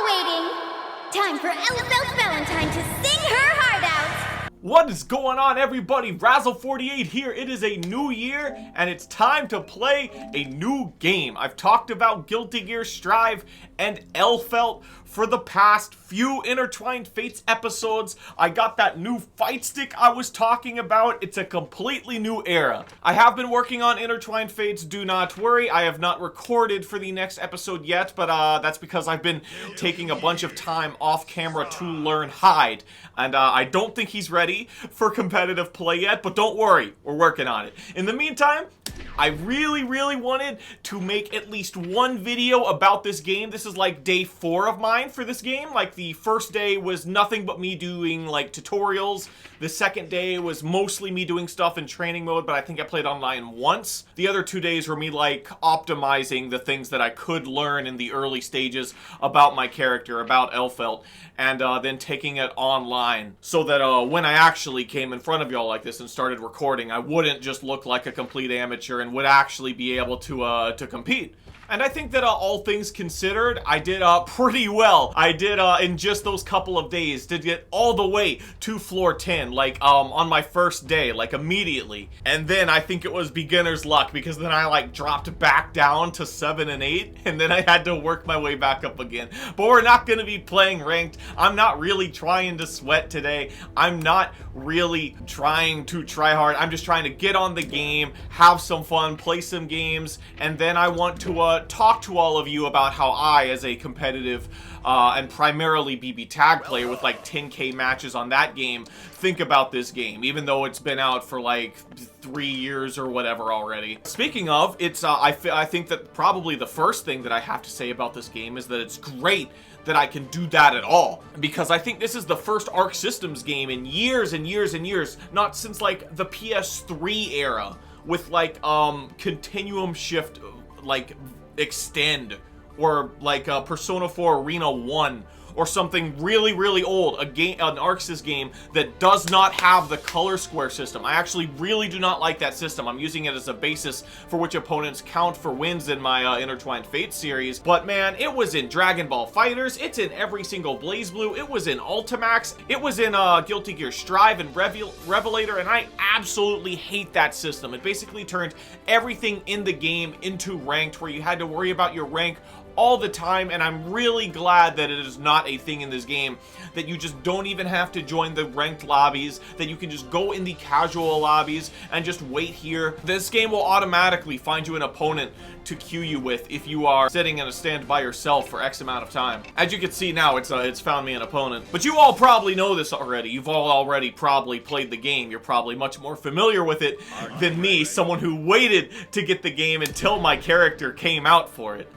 waiting. Time for Elfelt Valentine to sing her heart out. What is going on, everybody? Razzle48 here. It is a new year, and it's time to play a new game. I've talked about Guilty Gear Strive and Elfelt for the past few Intertwined Fates episodes. I got that new fight stick I was talking about. It's a completely new era. I have been working on Intertwined Fates, do not worry. I have not recorded for the next episode yet, but that's because I've been taking a bunch of time off camera to learn Hyde. And I don't think he's ready for competitive play yet, but don't worry, we're working on it. In the meantime, I really wanted to make at least one video about this game. This is like day 4 of mine for this game. Like, the first day was nothing but me doing like tutorials. The second day was mostly me doing stuff in training mode, but I think I played online once. The other 2 days were me like optimizing the things that I could learn in the early stages about my character, about Elfelt, and then taking it online so that when I actually came in front of y'all like this and started recording, I wouldn't just look like a complete amateur and would actually be able to compete. And I think that all things considered, I did pretty well. I did in just those couple of days to get all the way to floor 10, like on my first day, like immediately. And then I think it was beginner's luck, because then I like dropped back down to 7 and 8, and then I had to work my way back up again. But we're not going to be playing ranked. I'm not really trying to sweat today. I'm not really trying to try hard. I'm just trying to get on the game, have some fun, play some games, and then I want to talk to all of you about how I, as a competitive and primarily BBTAG player with like 10k matches on that game, think about this game, even though it's been out for like 3 years or whatever already. Speaking of, it's I think that probably the first thing that I have to say about this game is that it's great that I can do that at all, because I think this is the first Arc Systems game in years and years and years, not since like the PS3 era, with like continuum shift, like extend, or like Persona 4 Arena 1, or something really old, an Arc Sys game that does not have the color square system. I actually really do not like that system. I'm using it as a basis for which opponents count for wins in my Intertwined Fate series. But man, it was in Dragon Ball FighterZ, it's in every single BlazBlue, it was in Ultimax, it was in Guilty Gear Strive and Revelator, and I absolutely hate that system. It basically turned everything in the game into ranked, where you had to worry about your rank all the time, and I'm really glad that it is not a thing in this game, that you just don't even have to join the ranked lobbies, that you can just go in the casual lobbies and just wait here. This game will automatically find you an opponent to queue you with if you are sitting in a stand by yourself for X amount of time. As you can see now, it's found me an opponent. But you all probably know this already. You've all already probably played the game. You're probably much more familiar with it than me, someone who waited to get the game until my character came out for it.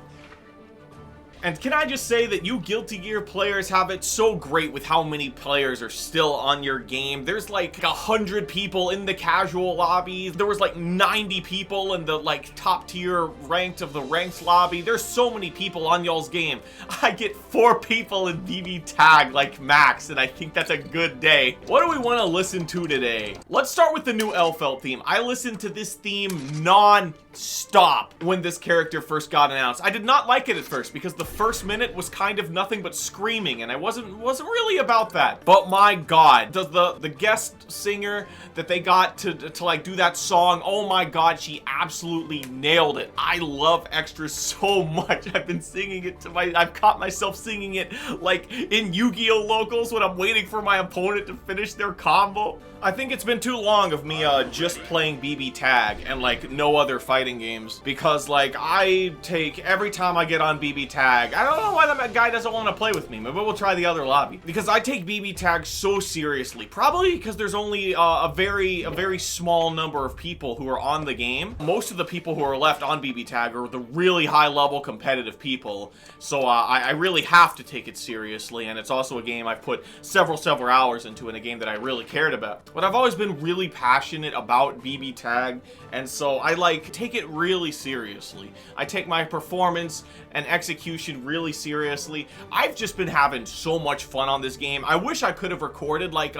And can I just say that you Guilty Gear players have it so great with how many players are still on your game. There's like 100 people in the casual lobbies. There was like 90 people in the like top tier ranked of the ranked lobby. There's so many people on y'all's game. I get 4 people in BBTAG like max, and I think that's a good day. What do we want to listen to today? Let's start with the new Elfelt theme. I listened to this theme non-stop when this character first got announced. I did not like it at first, because the first minute was kind of nothing but screaming, and I wasn't really about that. But my god, the guest singer that they got to like do that song, oh my god, she absolutely nailed it. I love Extras so much. I've been singing it I've caught myself singing it like in Yu-Gi-Oh locals when I'm waiting for my opponent to finish their combo. I think it's been too long of me just playing BBTAG and like no other fighting games, because like I take, every time I get on BBTAG, I don't know why that guy doesn't want to play with me. Maybe we'll try the other lobby, because I take BBTAG so seriously, probably because there's only a very small number of people who are on the game. Most of the people who are left on BBTAG are the really high level competitive people, so I really have to take it seriously, and it's also a game I've put several hours into, in a game that I really cared about. But I've always been really passionate about BBTAG, and so I like take it really seriously. I take my performance and execution really seriously. I've just been having so much fun on this game. I wish I could have recorded like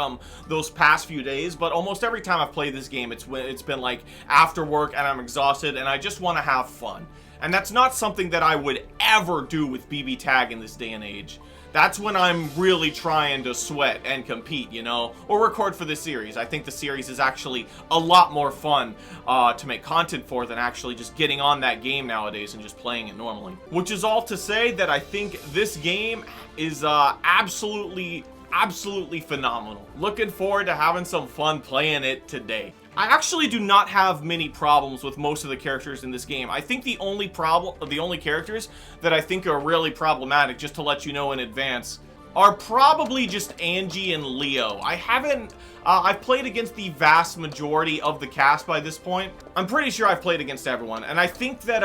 those past few days, but almost every time I've played this game, it's been like after work and I'm exhausted and I just want to have fun. And that's not something that I would ever do with BBTAG in this day and age. That's when I'm really trying to sweat and compete, you know, or record for the series. I think the series is actually a lot more fun to make content for than actually just getting on that game nowadays and just playing it normally. Which is all to say that I think this game is absolutely phenomenal. Looking forward to having some fun playing it today. I actually do not have many problems with most of the characters in this game. I think the only characters that I think are really problematic, just to let you know in advance, are probably just Angie and Leo. I've played against the vast majority of the cast by this point. I'm pretty sure I've played against everyone, and I think that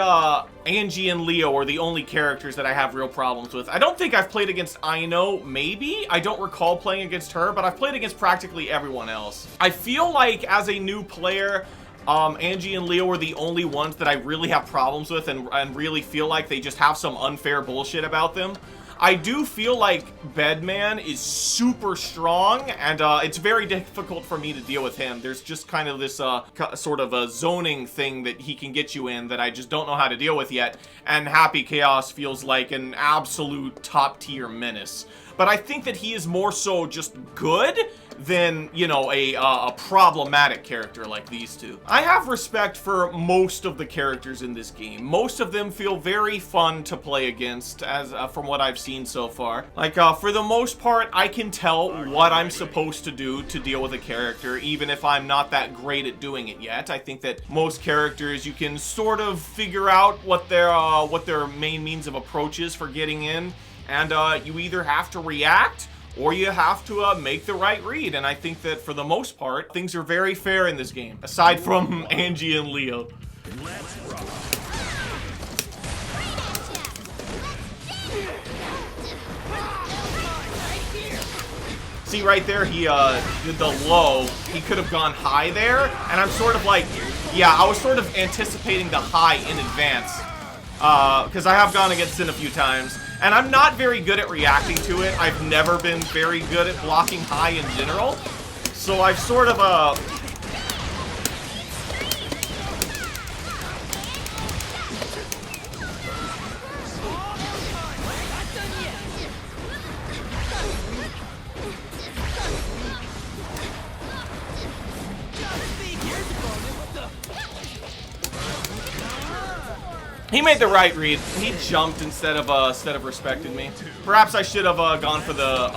Angie and Leo are the only characters that I have real problems with. I don't think I've played against Aino, maybe? I don't recall playing against her, but I've played against practically everyone else. I feel like as a new player, Angie and Leo are the only ones that I really have problems with and really feel like they just have some unfair bullshit about them. I do feel like Bedman is super strong, and it's very difficult for me to deal with him. There's just kind of this sort of a zoning thing that he can get you in that I just don't know how to deal with yet, and Happy Chaos feels like an absolute top-tier menace. But I think that he is more so just good than, you know, a problematic character like these two. I have respect for most of the characters in this game. Most of them feel very fun to play against, as from what I've seen so far. Like, for the most part, I can tell what I'm supposed to do to deal with a character, even if I'm not that great at doing it yet. I think that most characters, you can sort of figure out what their main means of approach is for getting in, and you either have to react or you have to make the right read. And I think that for the most part, things are very fair in this game, aside from Angie and Leo. See right there, he did the low. He could have gone high there, and I'm sort of like, yeah, I was sort of anticipating the high in advance, because I have gone against it a few times. And I'm not very good at reacting to it. I've never been very good at blocking high in general. So I've sort of, he made the right read. He jumped instead of respected me. Perhaps I should have gone for the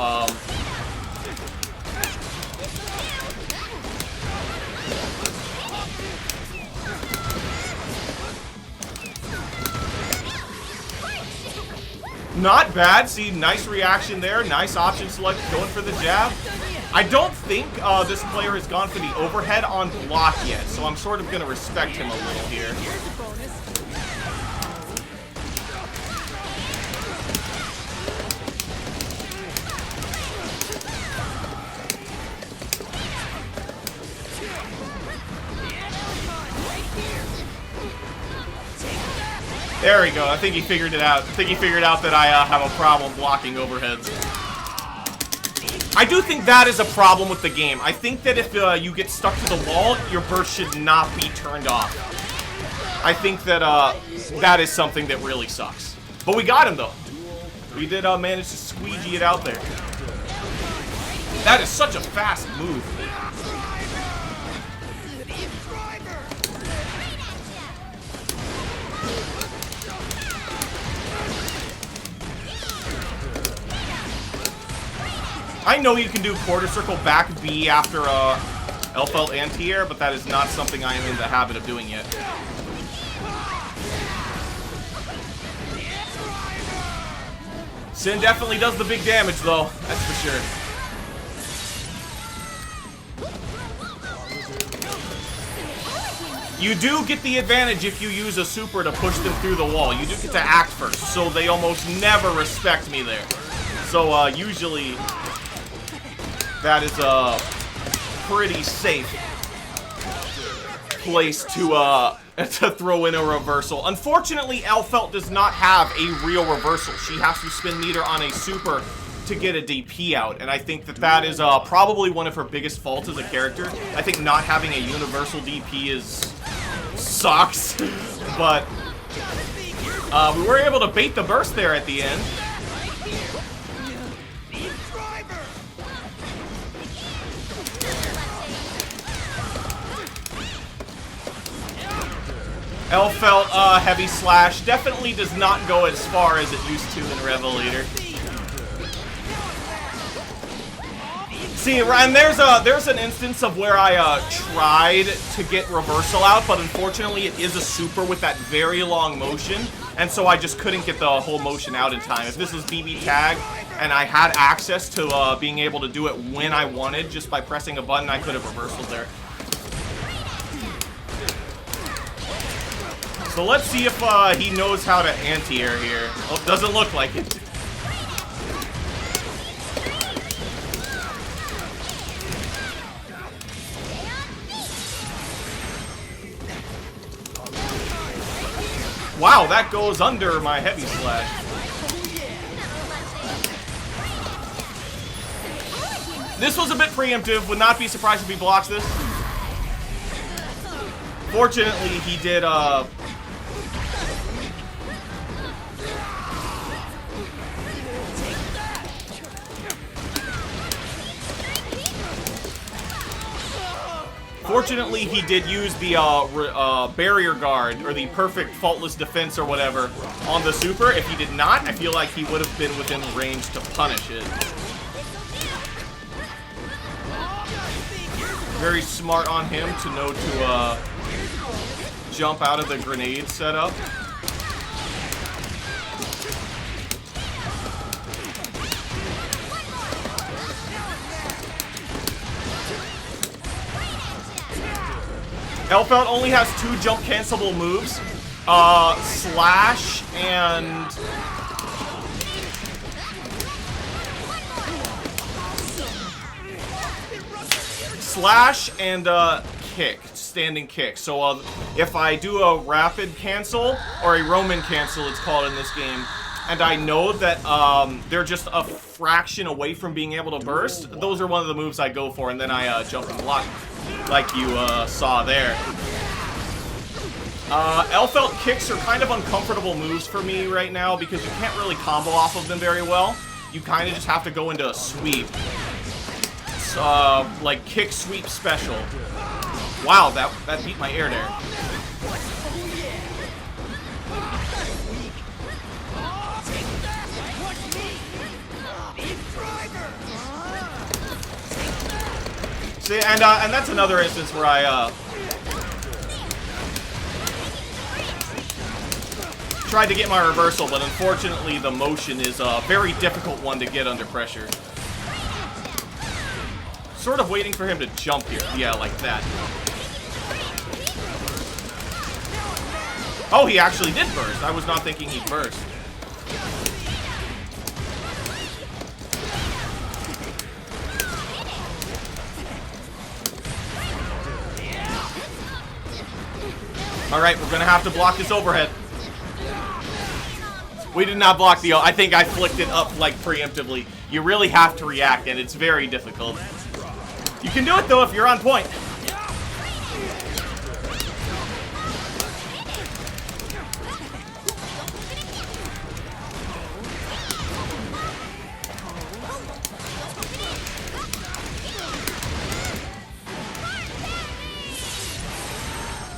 not bad. See, nice reaction there. Nice option select, going for the jab. I don't think this player has gone for the overhead on block yet, so I'm sort of going to respect him a little here. There we go. I think he figured it out. I think he figured out that I have a problem blocking overheads. I do think that is a problem with the game. I think that if you get stuck to the wall, your burst should not be turned off. I think that that is something that really sucks. But we got him, though. We did manage to squeegee it out there. That is such a fast move. I know you can do quarter circle back B after L-Felt anti-air, but that is not something I am in the habit of doing yet. Sin definitely does the big damage, though. That's for sure. You do get the advantage if you use a super to push them through the wall. You do get to act first, so they almost never respect me there. So, usually, that is a pretty safe place to throw in a reversal. Unfortunately, L-Felt does not have a real reversal. She has to spin meter on a super to get a DP out, and I think that that is probably one of her biggest faults as a character. I think not having a universal DP sucks, but We were able to bait the burst there at the end. Elfelt heavy slash definitely does not go as far as it used to in Revelator. See, and there's an instance of where I tried to get reversal out, but unfortunately it is a super with that very long motion, and so I just couldn't get the whole motion out in time. If this was BBTAG and I had access to being able to do it when I wanted just by pressing a button, I could have reversaled there. So let's see if he knows how to anti-air here. Oh, doesn't look like it. Wow, that goes under my heavy slash. This was a bit preemptive. Would not be surprised if he blocks this. Fortunately, he did, Fortunately, he did use the barrier guard, or the perfect faultless defense or whatever, on the super. If he did not, I feel like he would have been within range to punish it. Very smart on him to know to jump out of the grenade setup. Elfelt only has 2 jump cancelable moves. Slash and... kick. Standing kick. So if I do a rapid cancel, or a Roman cancel it's called in this game, and I know that they're just a fraction away from being able to burst, those are one of the moves I go for, and then I jump and block, like you saw there. Elfelt kicks are kind of uncomfortable moves for me right now because you can't really combo off of them very well. You kind of just have to go into a sweep. Like kick sweep special. Wow, that beat my air there. See, and that's another instance where I tried to get my reversal, but unfortunately the motion is a very difficult one to get under pressure. Sort of waiting for him to jump here. Yeah, like that. Oh, he actually did burst. I was not thinking he'd burst. Alright, we're gonna have to block this overhead. We did not block the... I think I flicked it up, like, preemptively. You really have to react, and it's very difficult. You can do it, though, if you're on point.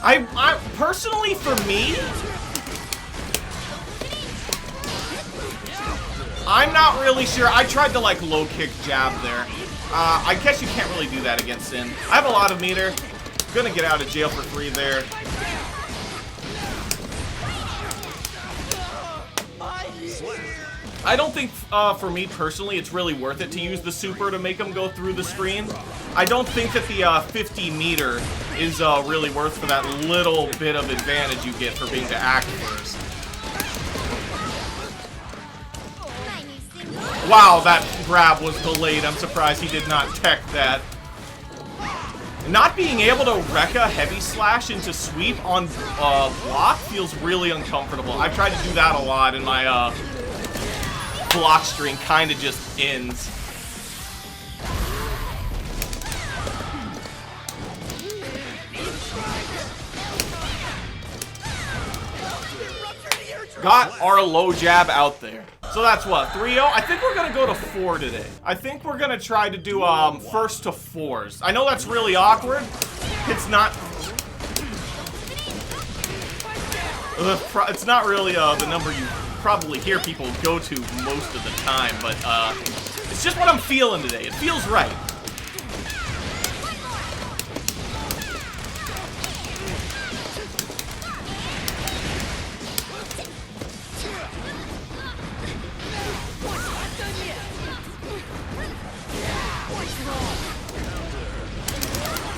I personally, for me, I'm not really sure. I tried to, like, low kick jab there. I guess you can't really do that against Sin. I have a lot of meter. Gonna get out of jail for free there. I don't think, for me personally, it's really worth it to use the super to make him go through the screen. I don't think that the 50 meter is really worth for that little bit of advantage you get for being to act first. Wow, that grab was delayed. I'm surprised he did not tech that. Not being able to wreck a heavy slash into sweep on block feels really uncomfortable. I've tried to do that a lot, and my block string kind of just ends. Got our low jab out there. So that's what, 3-0? I think we're gonna go to 4 today. I think we're gonna try to do first to 4s. I know that's really awkward. It's not. It's not really the number you probably hear people go to most of the time, but it's just what I'm feeling today. It feels right.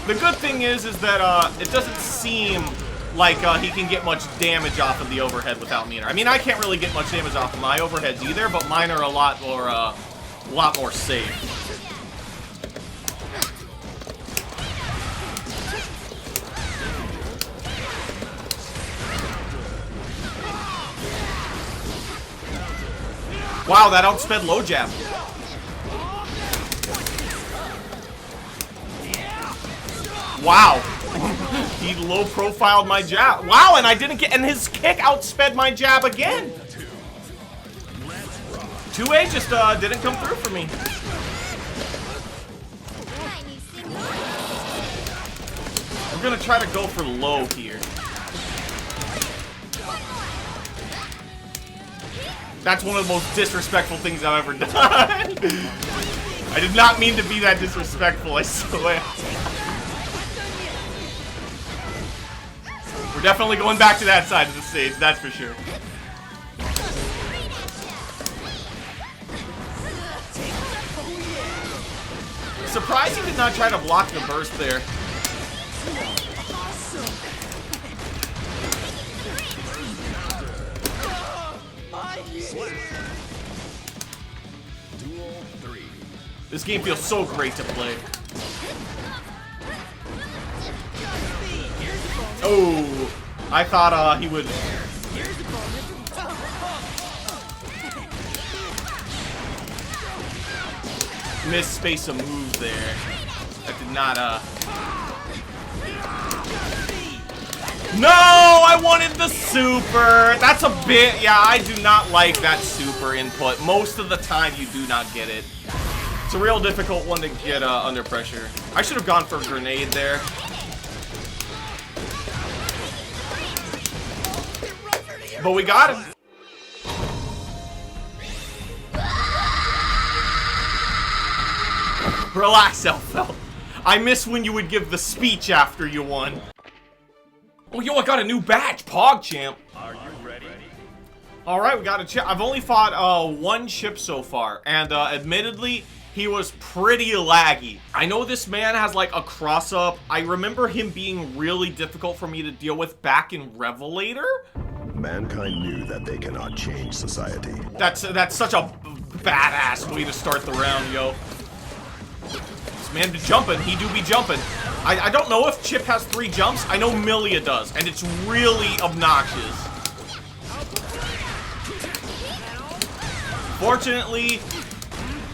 The good thing is that it doesn't seem like he can get much damage off of the overhead without meter. I mean, I can't really get much damage off of my overheads either, but mine are a lot more safe. Wow, that outsped low jab. Wow. He low profiled my jab. Wow, and I didn't get, and his kick outsped my jab again. 2A just didn't come through for me. We're gonna try to go for low here. That's one of the most disrespectful things I've ever done. I did not mean to be that disrespectful, I swear. We're definitely going back to that side of the stage, that's for sure. Surprised he did not try to block the burst there. This game feels so great to play. Oh, I thought he would. Miss space a move there. That did not No, I wanted the super. That's a bit, yeah, I do not like that super input. Most of the time you do not get it. It's a real difficult one to get under pressure. I should have gone for a grenade there. But we got him. Relax, Elfelt. I miss when you would give the speech after you won. Oh, yo, I got a new badge, PogChamp. Are you ready? Alright, we got a chip. I've only fought one chip so far, and admittedly, he was pretty laggy. I know this man has like a cross-up. I remember him being really difficult for me to deal with back in Revelator. Mankind knew that they cannot change society. That's such a badass way to start the round, yo. This man be jumping. He do be jumping. I don't know if Chip has 3 jumps. I know Milia does, and it's really obnoxious. Fortunately,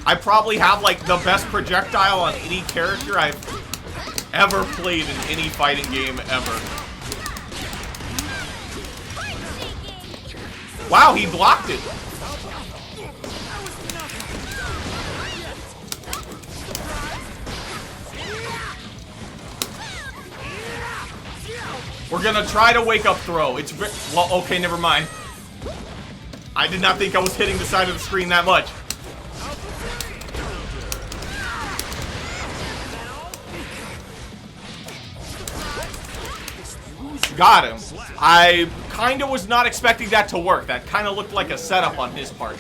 I probably have like the best projectile on any character I've ever played in any fighting game ever. Wow, he blocked it. We're gonna try to wake up throw. It's well, okay, never mind. I did not think I was hitting the side of the screen that much. Got him. I kind of was not expecting that to work. That kind of looked like a setup on his part.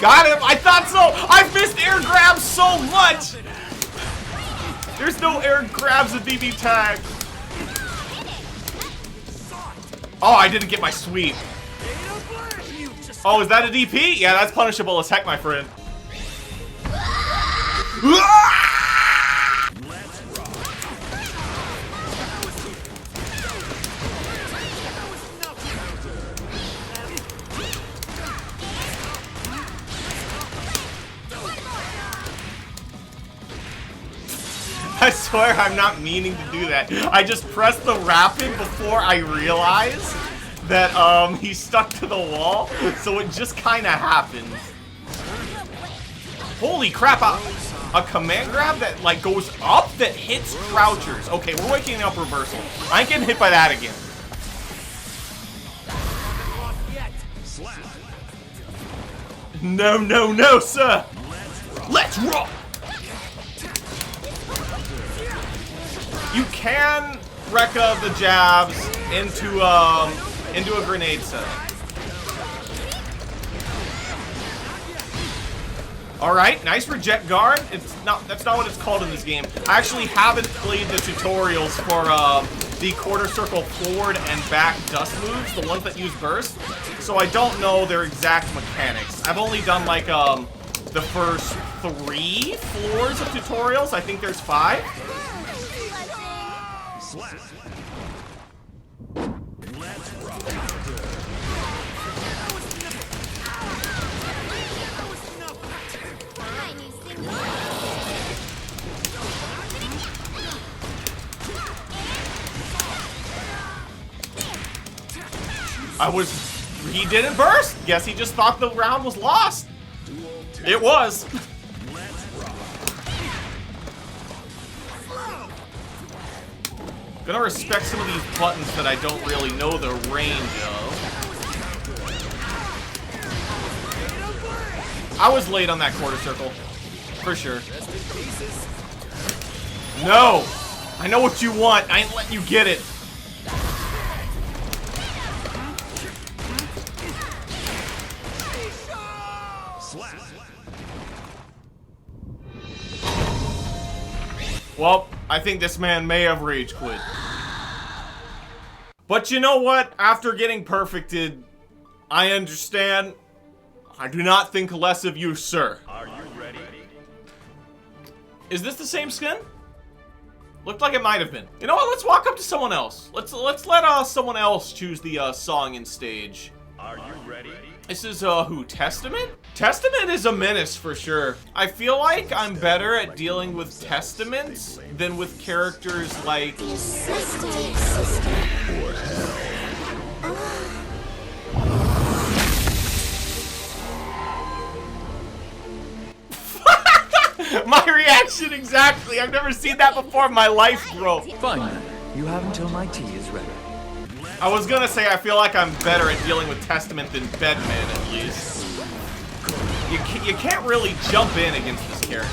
Got him! I thought so! I've missed air grabs so much! There's no air grabs with BBTAG. Oh, I didn't get my sweep. Oh, is that a DP? Yeah, that's punishable as heck, my friend. I swear I'm not meaning to do that. I just pressed the rapid before I realized that he's stuck to the wall, so it just kind of happens. Holy crap, a command grab that like goes up that hits crouchers. Okay, we're waking up reversal. I ain't getting hit by that again. No, no, no, sir. Let's rock. You can Rekka the jabs into a grenade set. All right, nice reject guard. That's not what it's called in this game. I actually haven't played the tutorials for the quarter circle forward and back dust moves, the ones that use burst. So I don't know their exact mechanics. I've only done like the first 3 floors of tutorials. I think there's 5. He didn't burst. Guess he just thought the round was lost. It was. Gonna respect some of these buttons that I don't really know the range of. I was late on that quarter circle. For sure. No! I know what you want. I ain't letting you get it. Well, I think this man may have rage quit. But you know what? After getting perfected, I understand. I do not think less of you, sir. Are you ready? Is this the same skin? Looked like it might have been. You know what? Let's walk up to someone else. Let's let someone else choose the song and stage. Are you ready? This is who? Testament? Testament is a menace for sure. I feel like I'm better at dealing with Testaments than with characters like My reaction exactly. I've never seen that before in my life, bro. Fine then. You have until my tea is ready. I was gonna say I feel like I'm better at dealing with Testament than Bedman, at least. You can't really jump in against this character.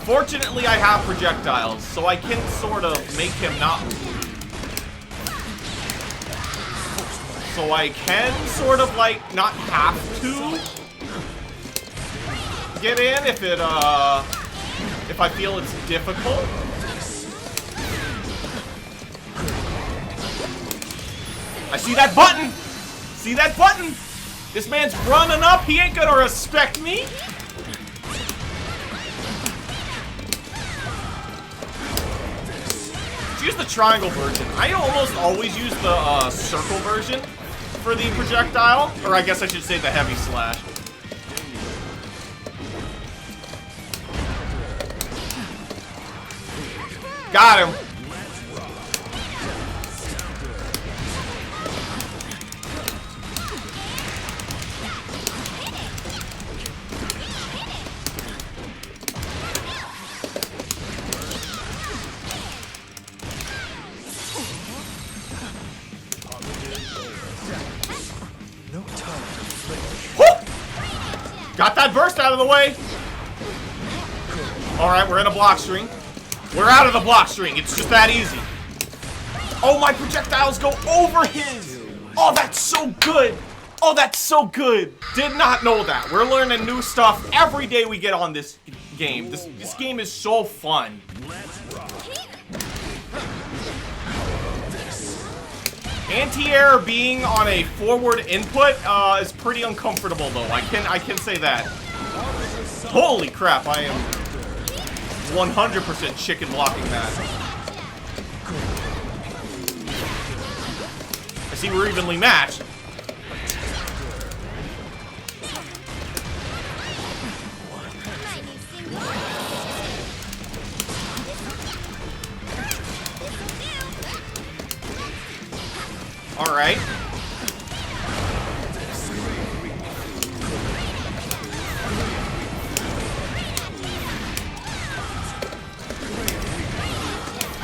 Fortunately, I have projectiles, so I can sort of make him not move. So I can sort of like not have to get in if I feel it's difficult. I see that button! See that button? This man's running up. He ain't gonna respect me. Let's use the triangle version. I almost always use the circle version for the projectile. Or I guess I should say the heavy slash. Got him. Got that burst out of the way. Alright, we're in a block string. We're out of the block string. It's just that easy. Oh, my projectiles go over his. Oh, that's so good. Oh, that's so good. Did not know that. We're learning new stuff every day we get on this game. This game is so fun. Anti-air being on a forward input is pretty uncomfortable, though. I can say that. Holy crap! I am 100% chicken blocking that. I see we're evenly matched. All right.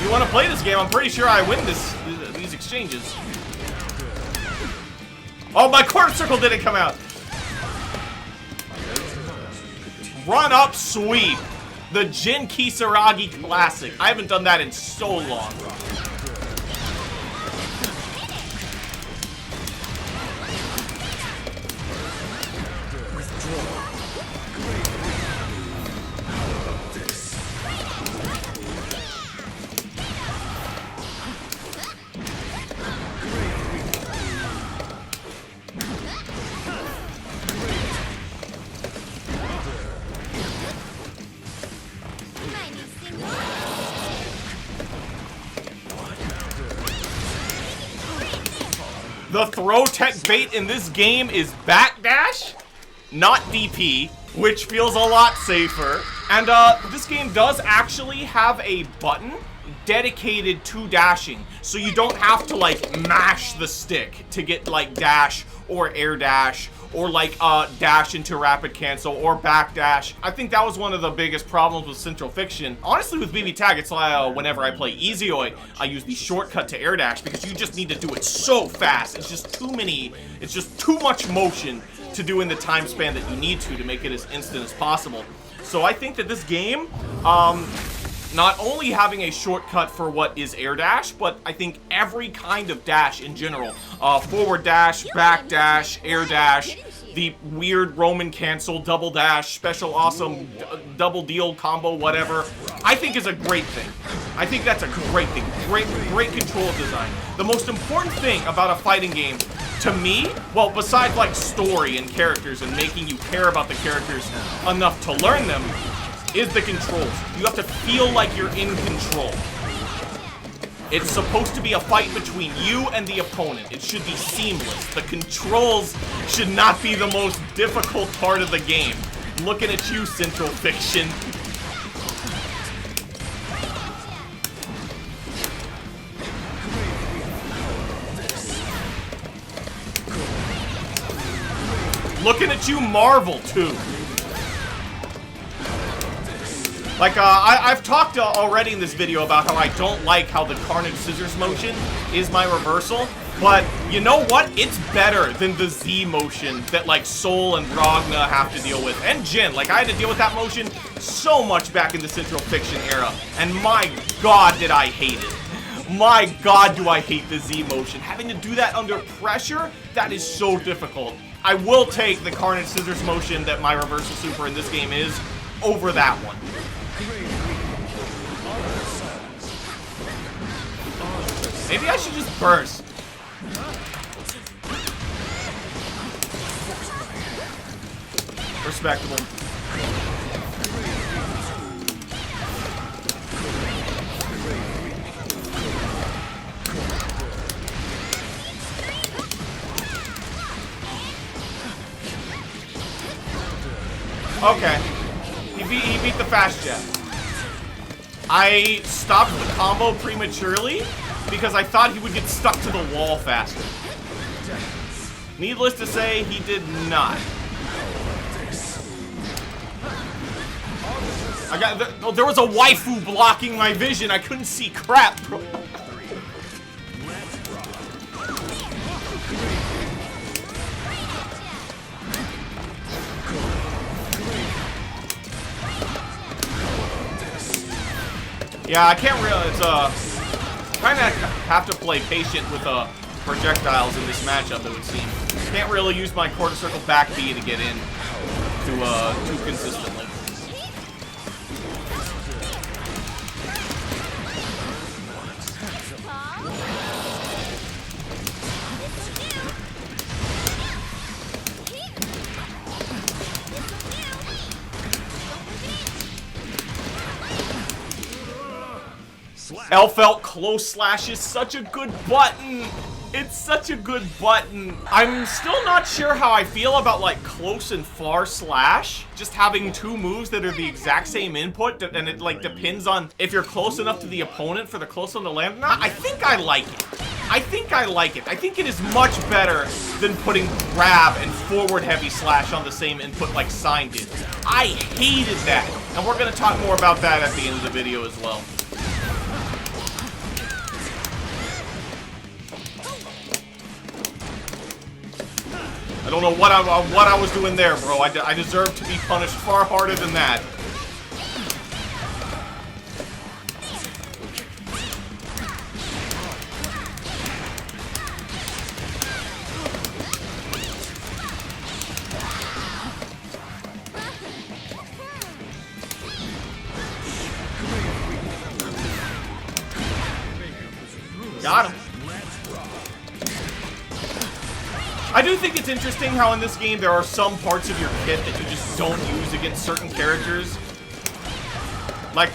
You want to play this game? I'm pretty sure I win these exchanges. Oh, my quarter circle didn't come out. Run up sweep. The Jin Kisaragi classic. I haven't done that in so long. The throw tech bait in this game is backdash, not DP, which feels a lot safer. And this game does actually have a button dedicated to dashing, so you don't have to like mash the stick to get like dash or air dash or like dash into rapid cancel or backdash. I think that was one of the biggest problems with Central Fiction. Honestly, with BBTAG, it's like whenever I play Easyoi, I use the shortcut to air dash because you just need to do it so fast. It's just too much motion to do in the time span that you need to make it as instant as possible. So I think that this game, not only having a shortcut for what is air dash, but I think every kind of dash in general, forward dash, back dash, air dash, the weird Roman cancel, double dash, special awesome, double deal combo, whatever, I think is a great thing. I think that's a great thing. Great control design. The most important thing about a fighting game, to me, well, besides like story and characters and making you care about the characters enough to learn them, is the controls. You have to feel like you're in control. It's supposed to be a fight between you and the opponent. It should be seamless. The controls should not be the most difficult part of the game. Looking at you, Central Fiction. Looking at you, Marvel, too. Like, I've talked already in this video about how I don't like how the Carnage Scissors motion is my reversal, but you know what? It's better than the Z motion that, like, Soul and Ragna have to deal with, and Jin. Like, I had to deal with that motion so much back in the Central Fiction era, and my god did I hate it. My god do I hate the Z motion. Having to do that under pressure, that is so difficult. I will take the Carnage Scissors motion that my reversal super in this game is over that one. Maybe I should just burst. Respectable. Okay. He beat the fast jet. I stopped the combo prematurely because I thought he would get stuck to the wall faster. Needless to say, he did not. There was a waifu blocking my vision. I couldn't see crap, bro. Yeah, I can't really, it's kind of have to play patient with projectiles in this matchup, it would seem. Can't really use my quarter circle back B to get in too consistently. L-Felt close slash is such a good button. It's such a good button. I'm still not sure how I feel about like close and far slash. Just having two moves that are the exact same input, and it like depends on if you're close enough to the opponent for the close on the land or not. I think I like it. I think I like it. I think it is much better than putting grab and forward heavy slash on the same input like Sign did. I hated that. And we're going to talk more about that at the end of the video as well. I don't know what I was doing there, bro. I deserve to be punished far harder than that. Got him. I do think it's interesting how in this game there are some parts of your kit that you just don't use against certain characters. Like,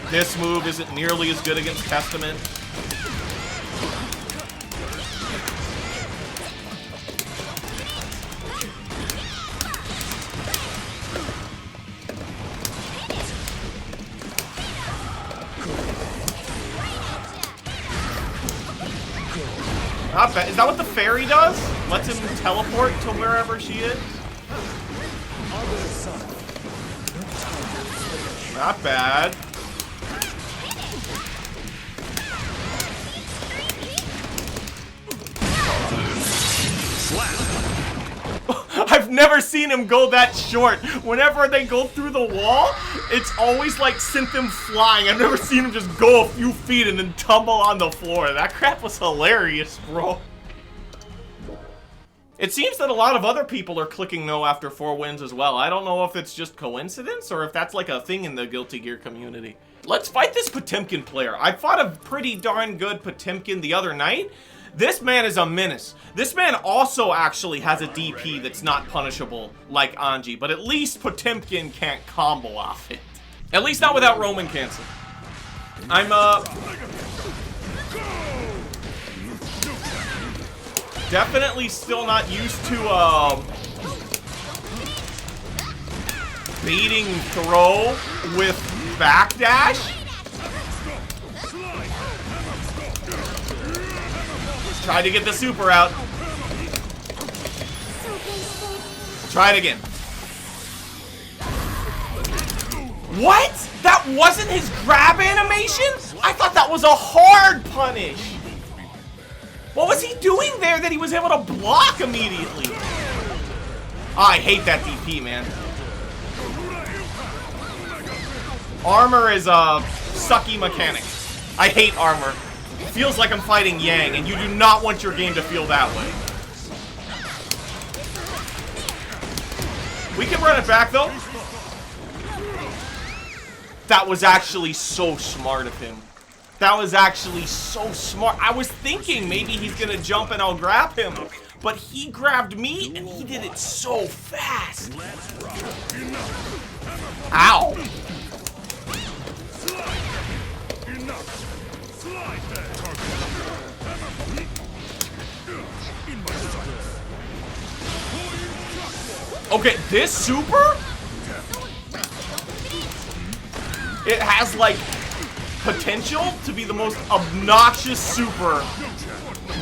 this move isn't nearly as good against Testament. Not bad. Is that what the fairy does? Lets him teleport to wherever she is? Not bad. I've never seen him go that short. Whenever they go through the wall, it's always like sent them flying. I've never seen him just go a few feet and then tumble on the floor. That crap was hilarious, bro. It seems that a lot of other people are clicking no after 4 wins as well. I don't know if it's just coincidence or if that's like a thing in the Guilty Gear community. Let's fight this Potemkin player. I fought a pretty darn good Potemkin the other night. This man is a menace. This man also actually has a DP that's not punishable like Anji, but at least Potemkin can't combo off it. At least not without Roman cancel. I'm definitely still not used to baiting throw with backdash. Try to get the super out. Try it again. What? That wasn't his grab animation? I thought that was a hard punish. What was he doing there that he was able to block immediately? Oh, I hate that DP, man. Armor is a sucky mechanic. I hate armor. It feels like I'm fighting Yang, and you do not want your game to feel that way. We can run it back, though. That was actually so smart of him. That was actually so smart. I was thinking maybe he's gonna jump and I'll grab him, but he grabbed me and he did it so fast. Ow. Okay, this super? It has like potential to be the most obnoxious super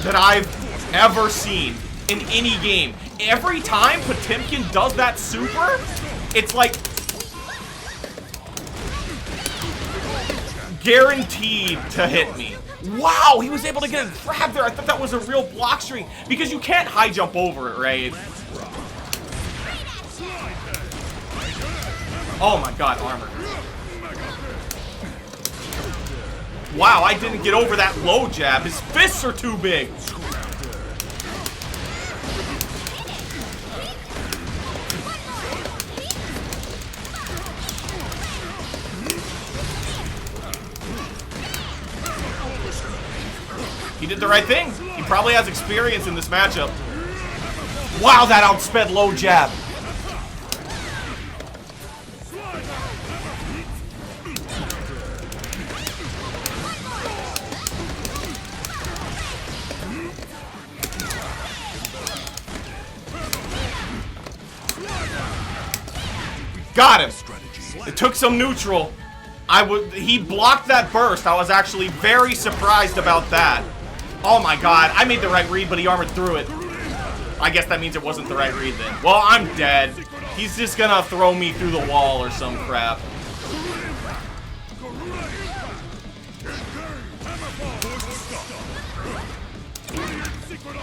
that I've ever seen in any game. Every time Potemkin does that super, it's like guaranteed to hit me. Wow, he was able to get a grab there. I thought that was a real block string because you can't high jump over it, right? Oh my god, armor. Wow, I didn't get over that low jab. His fists are too big. He did the right thing. He probably has experience in this matchup. Wow, that outsped low jab. Got him. It took some neutral. He blocked that burst. I was actually very surprised about that. Oh my god, I made the right read, but he armored through it. I guess that means it wasn't the right read then. Well, I'm dead. He's just gonna throw me through the wall or some crap.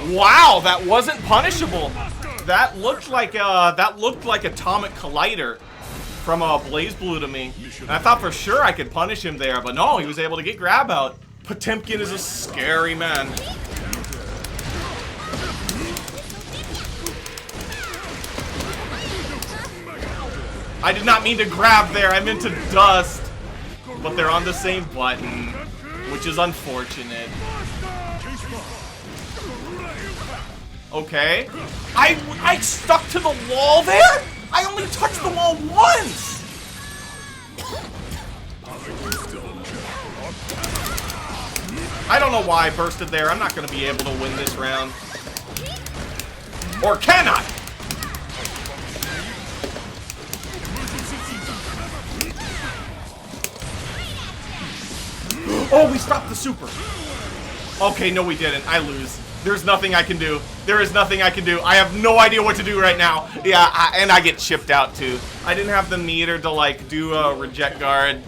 Wow, that wasn't punishable. That looked like Atomic Collider from BlazBlue to me. And I thought for sure I could punish him there, but no, he was able to get grab out. Potemkin is a scary man. I did not mean to grab there, I meant to dust. But they're on the same button, which is unfortunate. Okay. I stuck to the wall there? I only touched the wall once! I don't know why I bursted there. I'm not going to be able to win this round. Or can I? Oh, we stopped the super. Okay, no we didn't. I lose. There's nothing I can do. There is nothing I can do. I have no idea what to do right now. Yeah, and I get chipped out too. I didn't have the meter to like do a reject guard.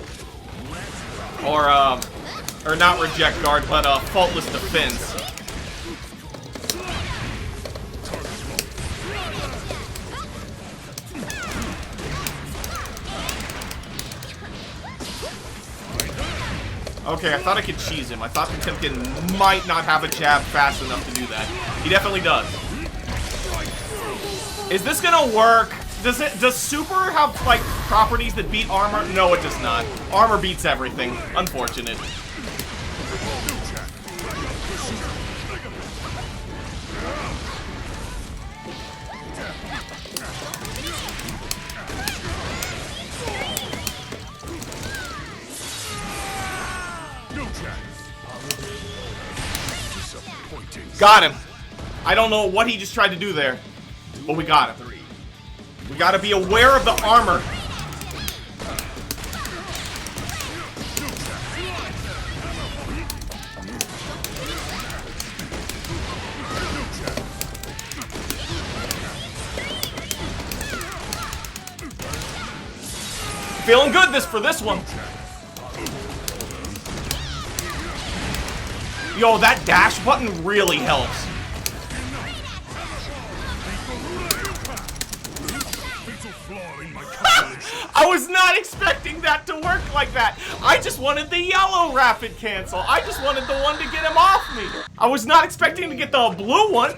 Or not reject guard, but faultless defense. Okay, I thought I could cheese him. I thought Potemkin might not have a jab fast enough to do that. He definitely does. Is this gonna work? Does super have like properties that beat armor? No, it does not. Armor beats everything. Unfortunate. Got him. I don't know what he just tried to do there, but we got him. We gotta be aware of the armor. Feeling good for this one. Yo, that dash button really helps. I was not expecting that to work like that. I just wanted the yellow rapid cancel. I just wanted the one to get him off me. I was not expecting to get the blue one,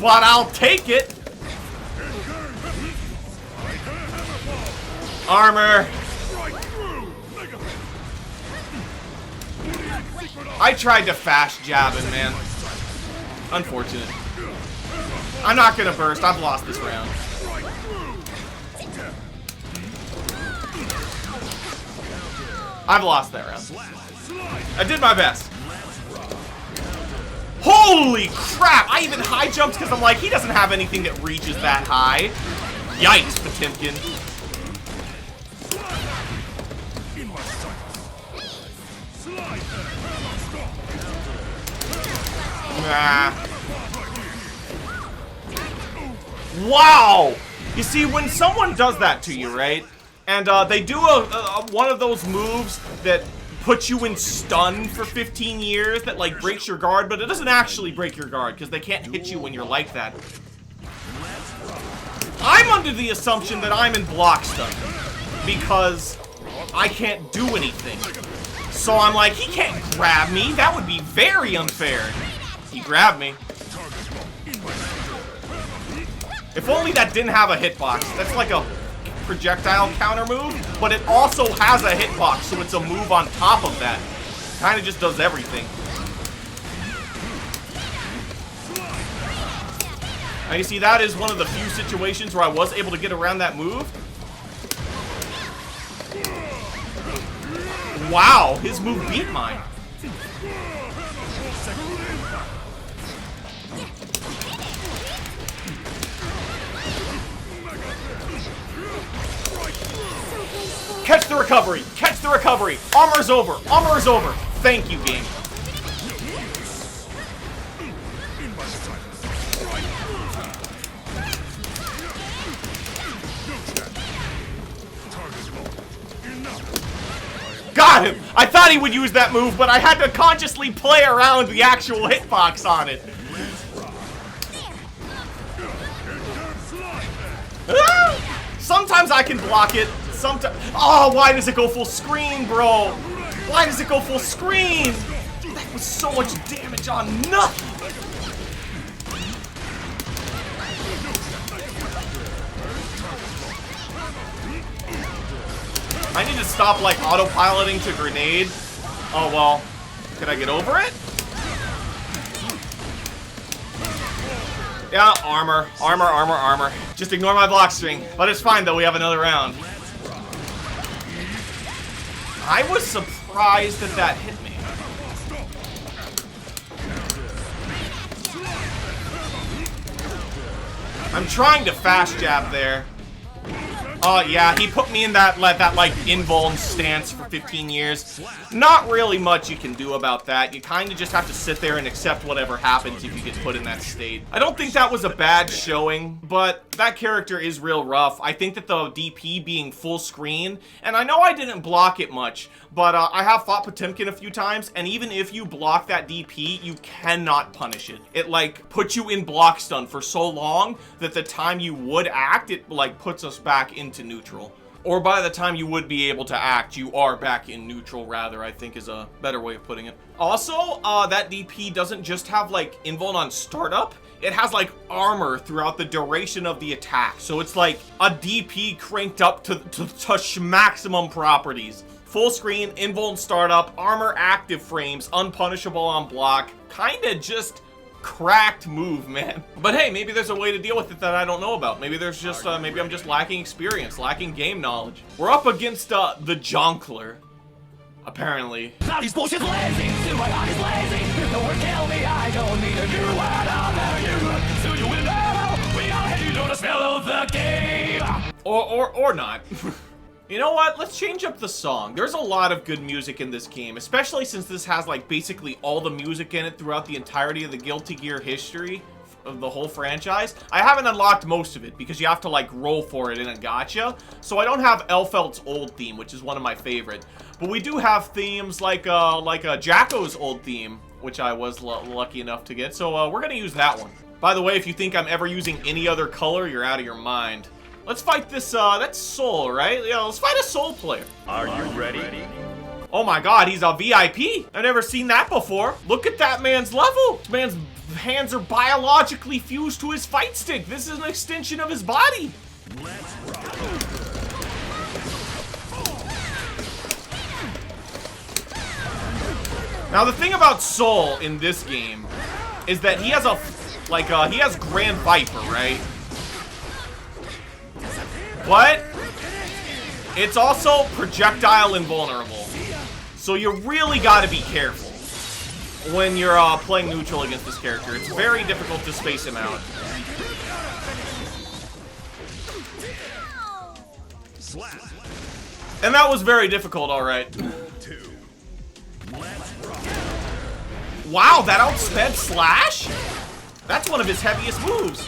but I'll take it. Armor. I tried to fast jab him, man. Unfortunate. I'm not gonna burst. I've lost this round. I've lost that round. I did my best. Holy crap! I even high jumped because I'm like, he doesn't have anything that reaches that high. Yikes, Potemkin. Wow! You see, when someone does that to you, right? And they do one of those moves that puts you in stun for 15 years that like breaks your guard, but it doesn't actually break your guard because they can't hit you when you're like that. I'm under the assumption that I'm in block stun because I can't do anything. So I'm like, he can't grab me. That would be very unfair. He grabbed me. If only that didn't have a hitbox. That's like a projectile counter move, but it also has a hitbox, so it's a move on top of that. Kind of just does everything. Now you see, that is one of the few situations where I was able to get around that move. Wow, his move beat mine. Catch the recovery! Catch the recovery! Armor's over! Armor is over! Thank you, game. Got him! I thought he would use that move, but I had to consciously play around the actual hitbox on it. Sometimes I can block it. Sometimes. Oh, why does it go full screen, bro? Why does it go full screen? That was so much damage on nothing. I need to stop, like, autopiloting to grenade. Oh, well. Can I get over it? Yeah, armor. Armor, armor, armor. Just ignore my block string. But it's fine, though. We have another round. I was surprised that that hit me. I'm trying to fast jab there. Oh, yeah, he put me in that like, invuln stance for 15 years. Not really much you can do about that. You kind of just have to sit there and accept whatever happens if you get put in that state. I don't think that was a bad showing, but that character is real rough. I think that the DP being full screen, and I know I didn't block it much, but I have fought Potemkin a few times, and even if you block that DP, you cannot punish it. It, like, puts you in block stun for so long that the time you would act, it, like, puts us back into neutral. Or by the time you would be able to act, you are back in neutral, rather, I think is a better way of putting it. Also, that DP doesn't just have, like, invuln on startup. It has, like, armor throughout the duration of the attack. So it's like a DP cranked up to maximum properties. Full screen, invuln startup, armor active frames, unpunishable on block. Kinda just cracked move, man. But hey, maybe there's a way to deal with it that I don't know about. Maybe there's just, maybe I'm just lacking experience, lacking game knowledge. We're up against, the Jonkler. Apparently. Now these bullshit's lazy, still my heart is lazy. If no one kill me, I don't need a new word, I'll never you. So you will know, we all hate you, know the smell of the game. Or not. You know what? Let's change up the song. There's a lot of good music in this game, especially since this has, like, basically all the music in it throughout the entirety of the Guilty Gear history of the whole franchise. I haven't unlocked most of it because you have to, like, roll for it in a gacha. So I don't have Elfelt's old theme, which is one of my favorite. But we do have themes like Jacko's old theme, which I was lucky enough to get. So we're gonna use that one. By the way, if you think I'm ever using any other color, you're out of your mind. Let's fight this, that's Soul, right? Yeah, let's fight a Soul player. Are you ready? Oh my god, he's a VIP. I've never seen that before. Look at that man's level. This man's hands are biologically fused to his fight stick. This is an extension of his body. Let's rock. Now, the thing about Soul in this game is that he has a, like, he has Grand Viper, right? But it's also projectile invulnerable. So you really gotta be careful when you're playing neutral against this character. It's very difficult to space him out. And that was very difficult, alright. Wow, that outsped Slash? That's one of his heaviest moves.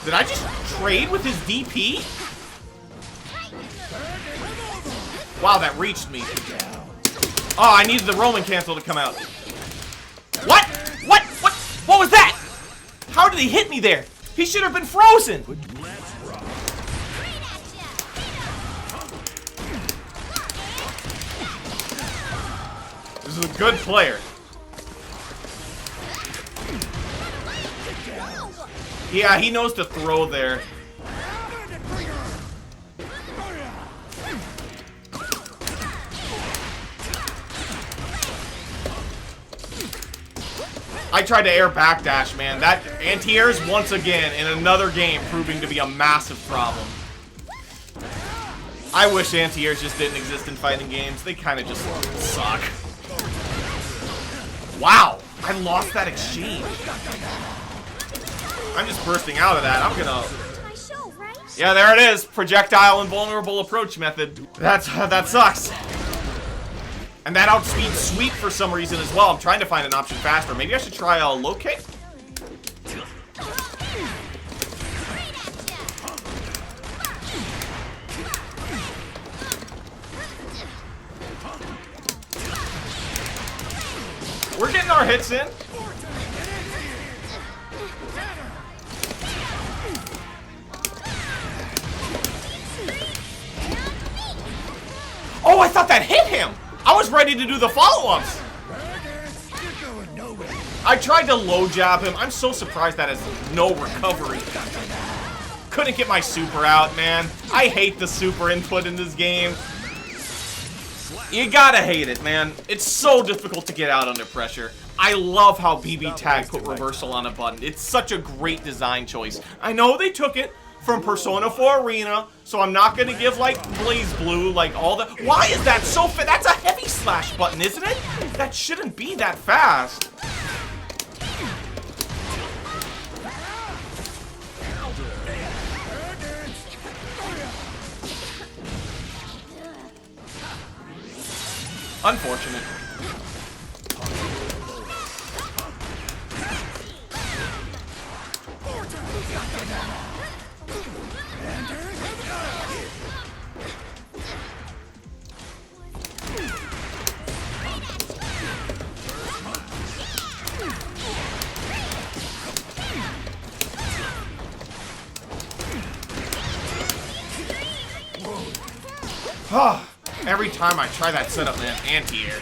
Did I just trade with his DP? Wow, that reached me. Oh, I needed the Roman cancel to come out. What? What? What? What was that? How did he hit me there? He should have been frozen. This is a good player. Yeah, he knows to throw there. I tried to air backdash, man. That anti-airs once again in another game proving to be a massive problem. I wish anti-airs just didn't exist in fighting games. They kind of just suck. Wow, I lost that exchange. I'm just bursting out of that. I'm gonna... My show, right? Yeah, there it is. Projectile invulnerable approach method. That sucks. And that outspeeds sweep for some reason as well. I'm trying to find an option faster. Maybe I should try a low kick? We're getting our hits in. Oh, I thought that hit him. I was ready to do the follow-ups. I tried to low jab him. I'm so surprised that has no recovery. Couldn't get my super out, man. I hate the super input in this game. You gotta hate it, man. It's so difficult to get out under pressure. I love how BBTAG put reversal on a button. It's such a great design choice. I know they took it from Persona 4 Arena, so I'm not gonna give, like, Blaze Blue, like, all the... Why is that so fast? That's a heavy slash button, isn't it? That shouldn't be that fast. Unfortunate. Every time I try that setup, man, anti-air.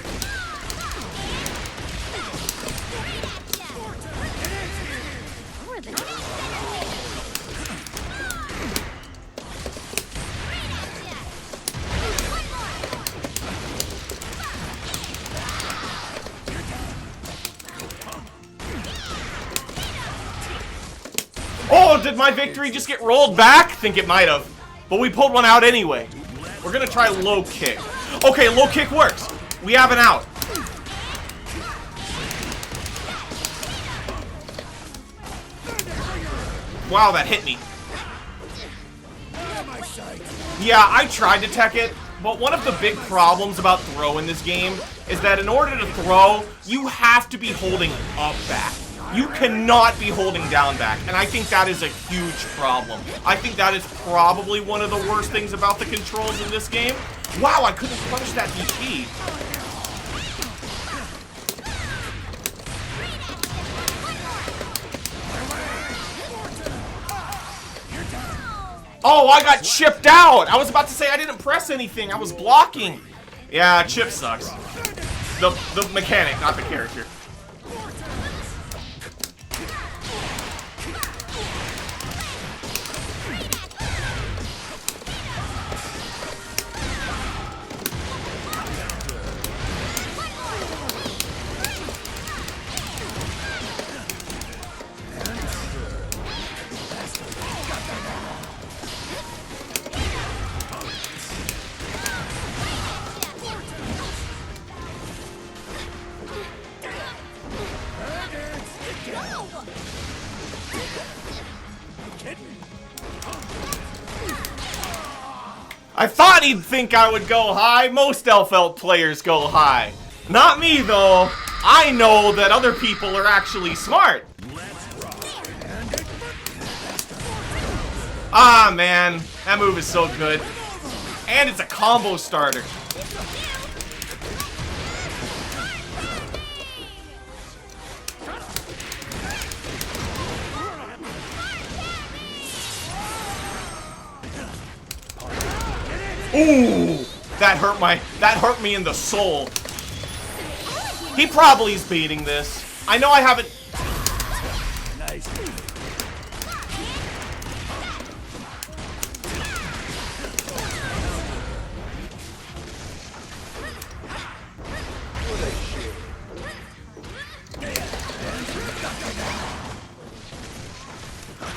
Oh, did my victory just get rolled back? Think it might have. But we pulled one out anyway. We're gonna try low kick. Okay, low kick works. We have an out. Wow, that hit me. Yeah, I tried to tech it, but one of the big problems about throw in this game is that in order to throw, you have to be holding up back. You cannot be holding down back, and I think that is a huge problem. I think that is probably one of the worst things about the controls in this game. Wow, I couldn't punish that DP. Oh, I got chipped out. I was about to say I didn't press anything. I was blocking. Yeah, chip sucks. The mechanic, not the character. I thought he'd think I would go high. Most Elfelt players go high. Not me, though. I know that other people are actually smart. Ah, man. That move is so good. And it's a combo starter. Ooh, that hurt me in the soul. He probably is beating this. I know I haven't. Nice.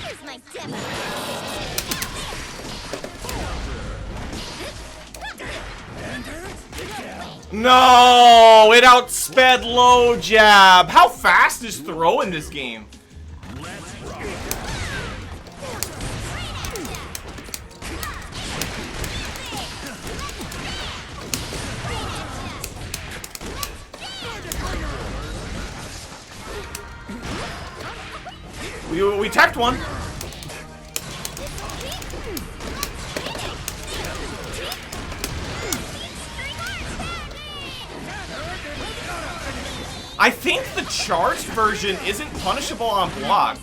Here's my demo. No, it outsped low jab. How fast is throw in this game? We teched one. I think the charged version isn't punishable on block.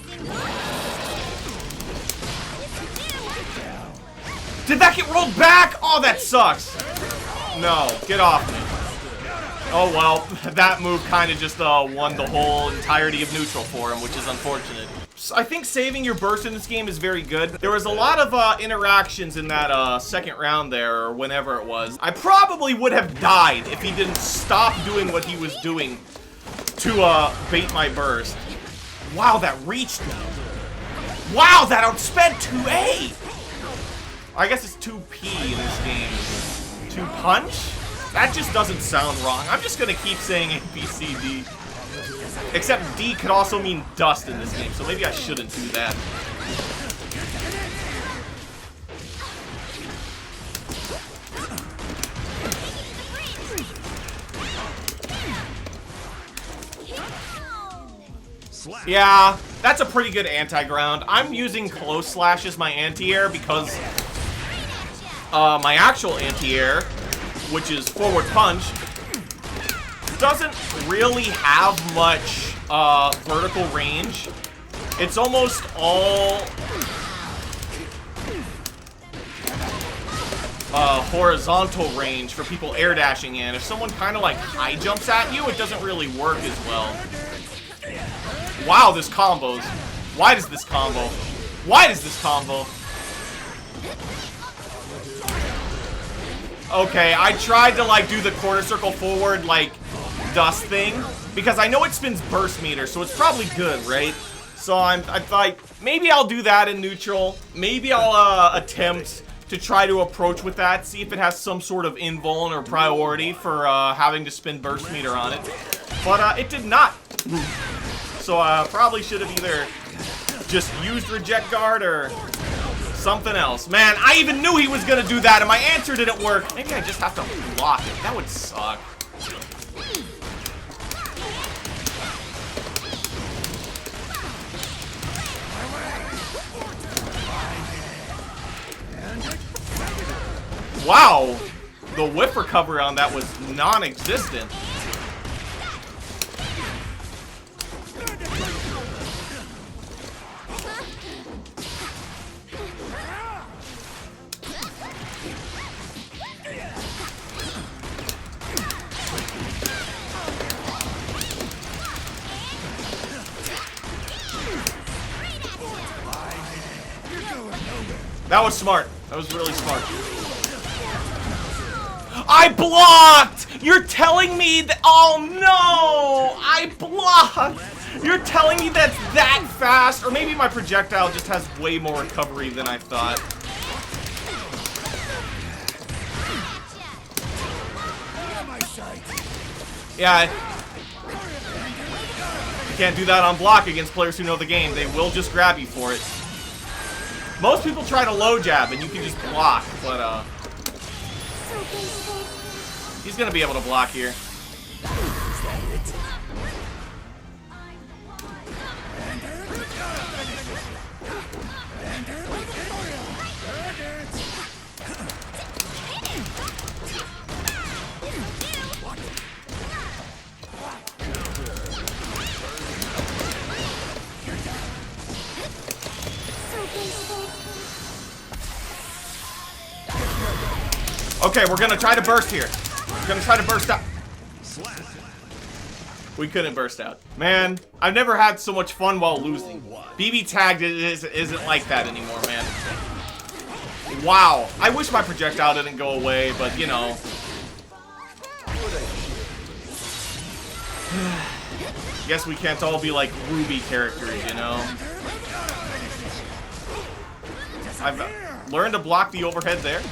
Did that get rolled back? Oh, that sucks. No, get off me. Oh well, that move kind of just won the whole entirety of neutral for him, which is unfortunate. So I think saving your burst in this game is very good. There was a lot of interactions in that second round there, or whenever it was. I probably would have died if he didn't stop doing what he was doing to bait my burst. Wow, that reached me. Wow, that outsped 2A. I guess it's 2P in this game. 2 punch? That just doesn't sound wrong. I'm just gonna keep saying A, B, C, D. Except D could also mean dust in this game, so maybe I shouldn't do that. Yeah, that's a pretty good anti-ground. I'm using close slash as my anti-air because my actual anti-air, which is forward punch, doesn't really have much vertical range. It's almost all horizontal range for people air dashing in. If someone kind of like high jumps at you, it doesn't really work as well. Wow, this combos. Why does this combo? Why does this combo? Okay, I tried to like do the quarter circle forward like dust thing because I know it spins burst meter, so it's probably good, right? So I thought maybe I'll do that in neutral. Maybe I'll attempt to try to approach with that, see if it has some sort of invuln or priority for having to spin burst meter on it. But it did not. So probably should have either just used reject guard or something else. Man, I even knew he was gonna do that and my answer didn't work. Maybe I just have to block it. That would suck. Wow, the whiff recovery on that was non-existent. That was smart. That was really smart. I blocked! You're telling me that— oh no! I blocked! You're telling me that's that fast? Or maybe my projectile just has way more recovery than I thought. Yeah, you can't do that on block against players who know the game. They will just grab you for it. Most people try to low jab and you can just block, but he's gonna be able to block here. Okay, we're gonna try to burst here. We're gonna try to burst out. We couldn't burst out. Man, I've never had so much fun while losing. BBTAG isn't like that anymore, man. Wow. I wish my projectile didn't go away, but you know. Guess we can't all be like Ruby characters, you know? I've learned to block the overhead there.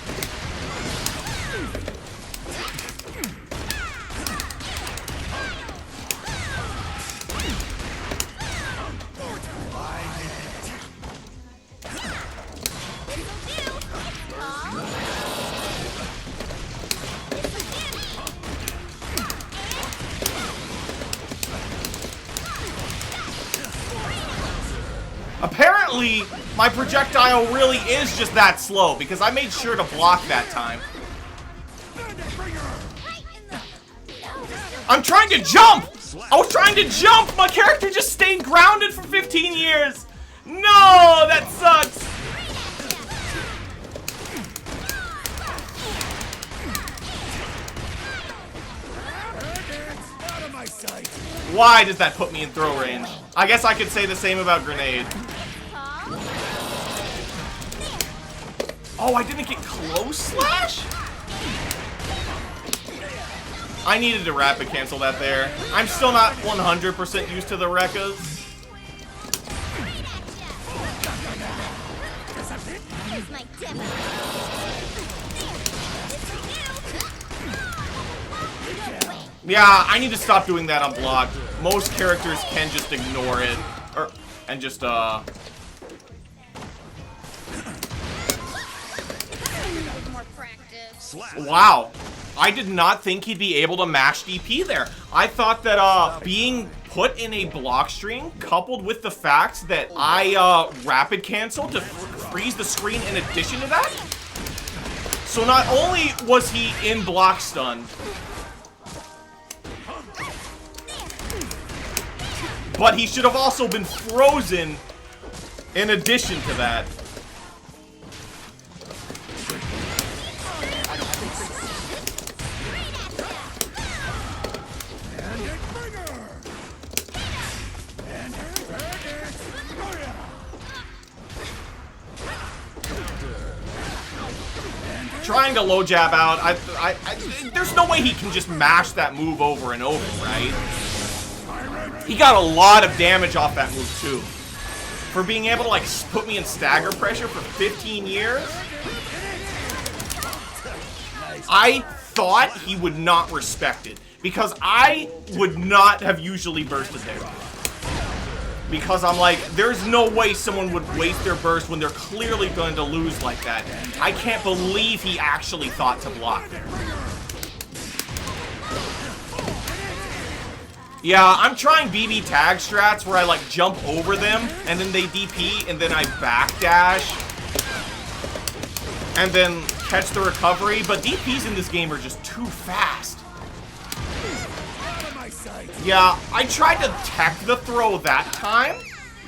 Apparently, my projectile really is just that slow because I made sure to block that time. I'm trying to jump! I was trying to jump! My character just stayed grounded for 15 years! No! That sucks! Why does that put me in throw range? I guess I could say the same about grenade. Oh, I didn't get close slash? I needed to rapid cancel that there. I'm still not 100% used to the Rekkas. Yeah, I need to stop doing that on block. Most characters can just ignore it. And just, Wow. I did not think he'd be able to mash DP there. I thought that, being put in a block string, coupled with the fact that I, rapid cancel to freeze the screen in addition to that. So not only was he in block stun, but he should have also been frozen in addition to that. Trying to low jab out, there's no way he can just mash that move over and over, right? He got a lot of damage off that move, too. For being able to, like, put me in stagger pressure for 15 years. I thought he would not respect it. Because I would not have usually bursted there. Because I'm like, there's no way someone would waste their burst when they're clearly going to lose like that. I can't believe he actually thought to block there. Yeah, I'm trying BBTAG strats where I like jump over them and then they DP and then I backdash and then catch the recovery, but DPs in this game are just too fast. Yeah, I tried to tech the throw that time.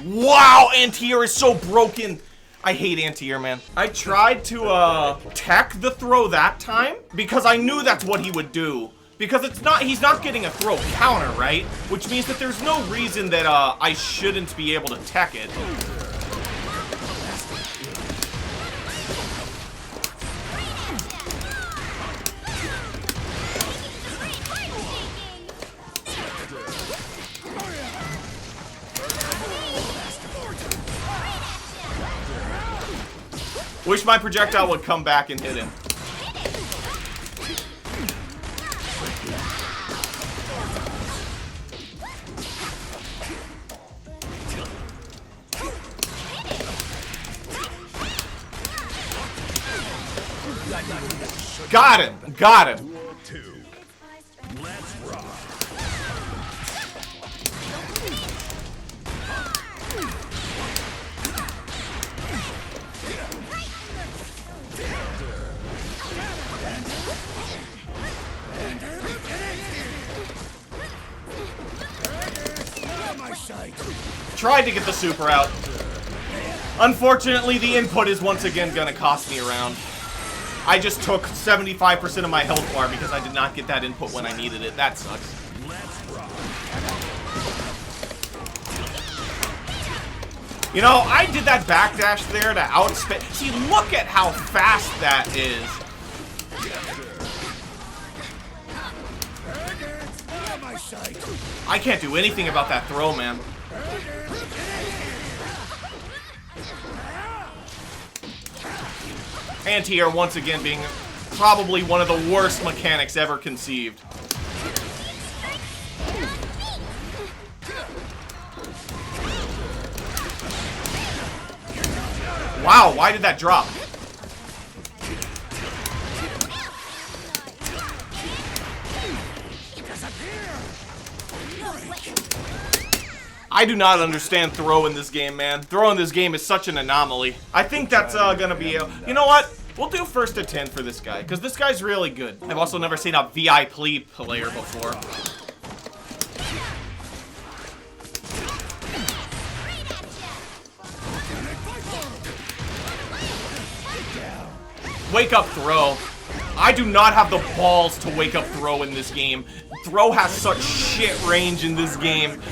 Wow, anti-air is so broken. I hate anti-air, man. I tried to tech the throw that time because I knew that's what he would do. Because he's not getting a throw counter, right? Which means that there's no reason that I shouldn't be able to tech it. Wish my projectile would come back and hit him. Got him! Got him! Let's rock. Tried to get the super out. Unfortunately, the input is once again gonna cost me around. I just took 75% of my health bar because I did not get that input when I needed it. That sucks. You know, I did that backdash there to outspin. See, look at how fast that is. I can't do anything about that throw, man. Anti-air once again being probably one of the worst mechanics ever conceived. Wow, why did that drop? I do not understand throw in this game, man. Throw in this game is such an anomaly. I think that's gonna be you know what? We'll do first to 10 for this guy, because this guy's really good. I've also never seen a VIP player before. Wake up throw. I do not have the balls to wake up throw in this game. Throw has such shit range in this game.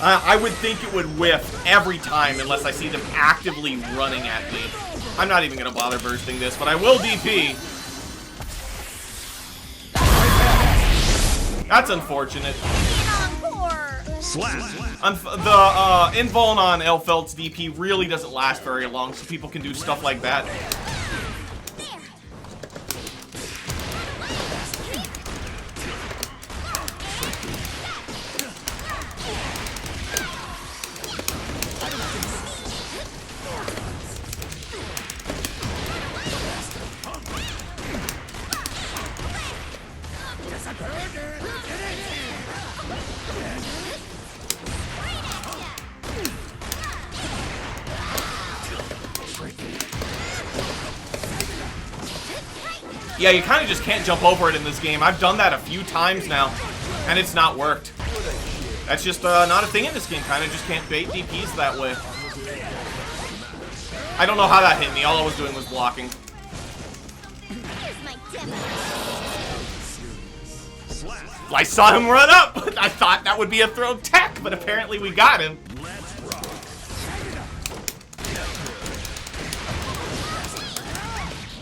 I would think it would whiff every time unless I see them actively running at me. I'm not even gonna bother bursting this, but I will DP. That's unfortunate. The invuln on Elfelt's DP really doesn't last very long, so people can do stuff like that. Yeah, you kind of just can't jump over it in this game. I've done that a few times now, and it's not worked. That's just not a thing in this game. Kind of just can't bait DPs that way. I don't know how that hit me. All I was doing was blocking. I saw him run up. I thought that would be a throw tech, but apparently we got him.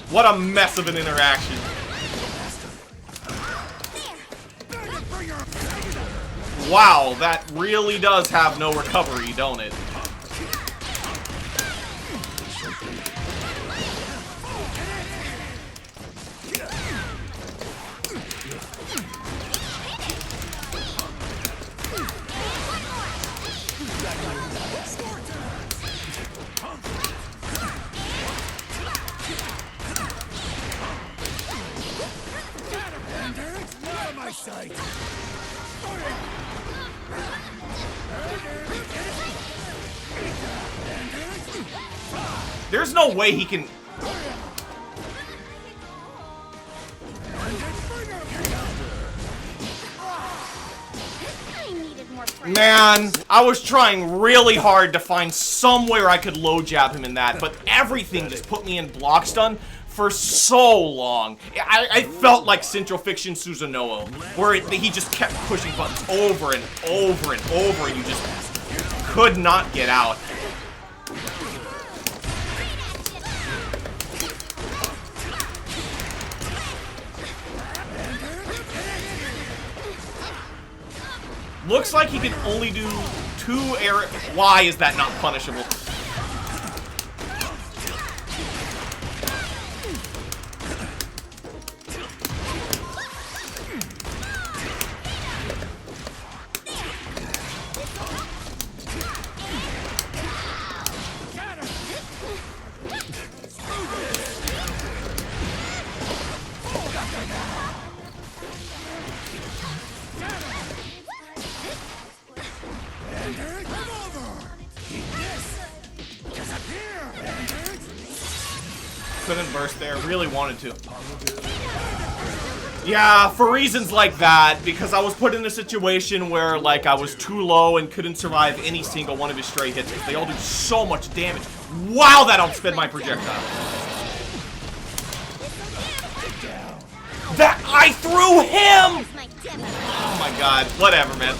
What a mess of an interaction. Wow, that really does have no recovery, don't it? There's no way he can... Man, I was trying really hard to find somewhere I could low jab him in that, but everything just put me in block stun for so long. I felt like Central Fiction Susanoo, where he just kept pushing buttons over and over and over, and you just could not get out. Looks like he can only do 2 air. Why is that not punishable? Couldn't burst there, really wanted to. Yeah, for reasons like that, because I was put in a situation where, like, I was too low and couldn't survive any single one of his stray hits, because they all do so much damage. Wow, that outsped my projectile. That I threw him! Oh my god, whatever, man.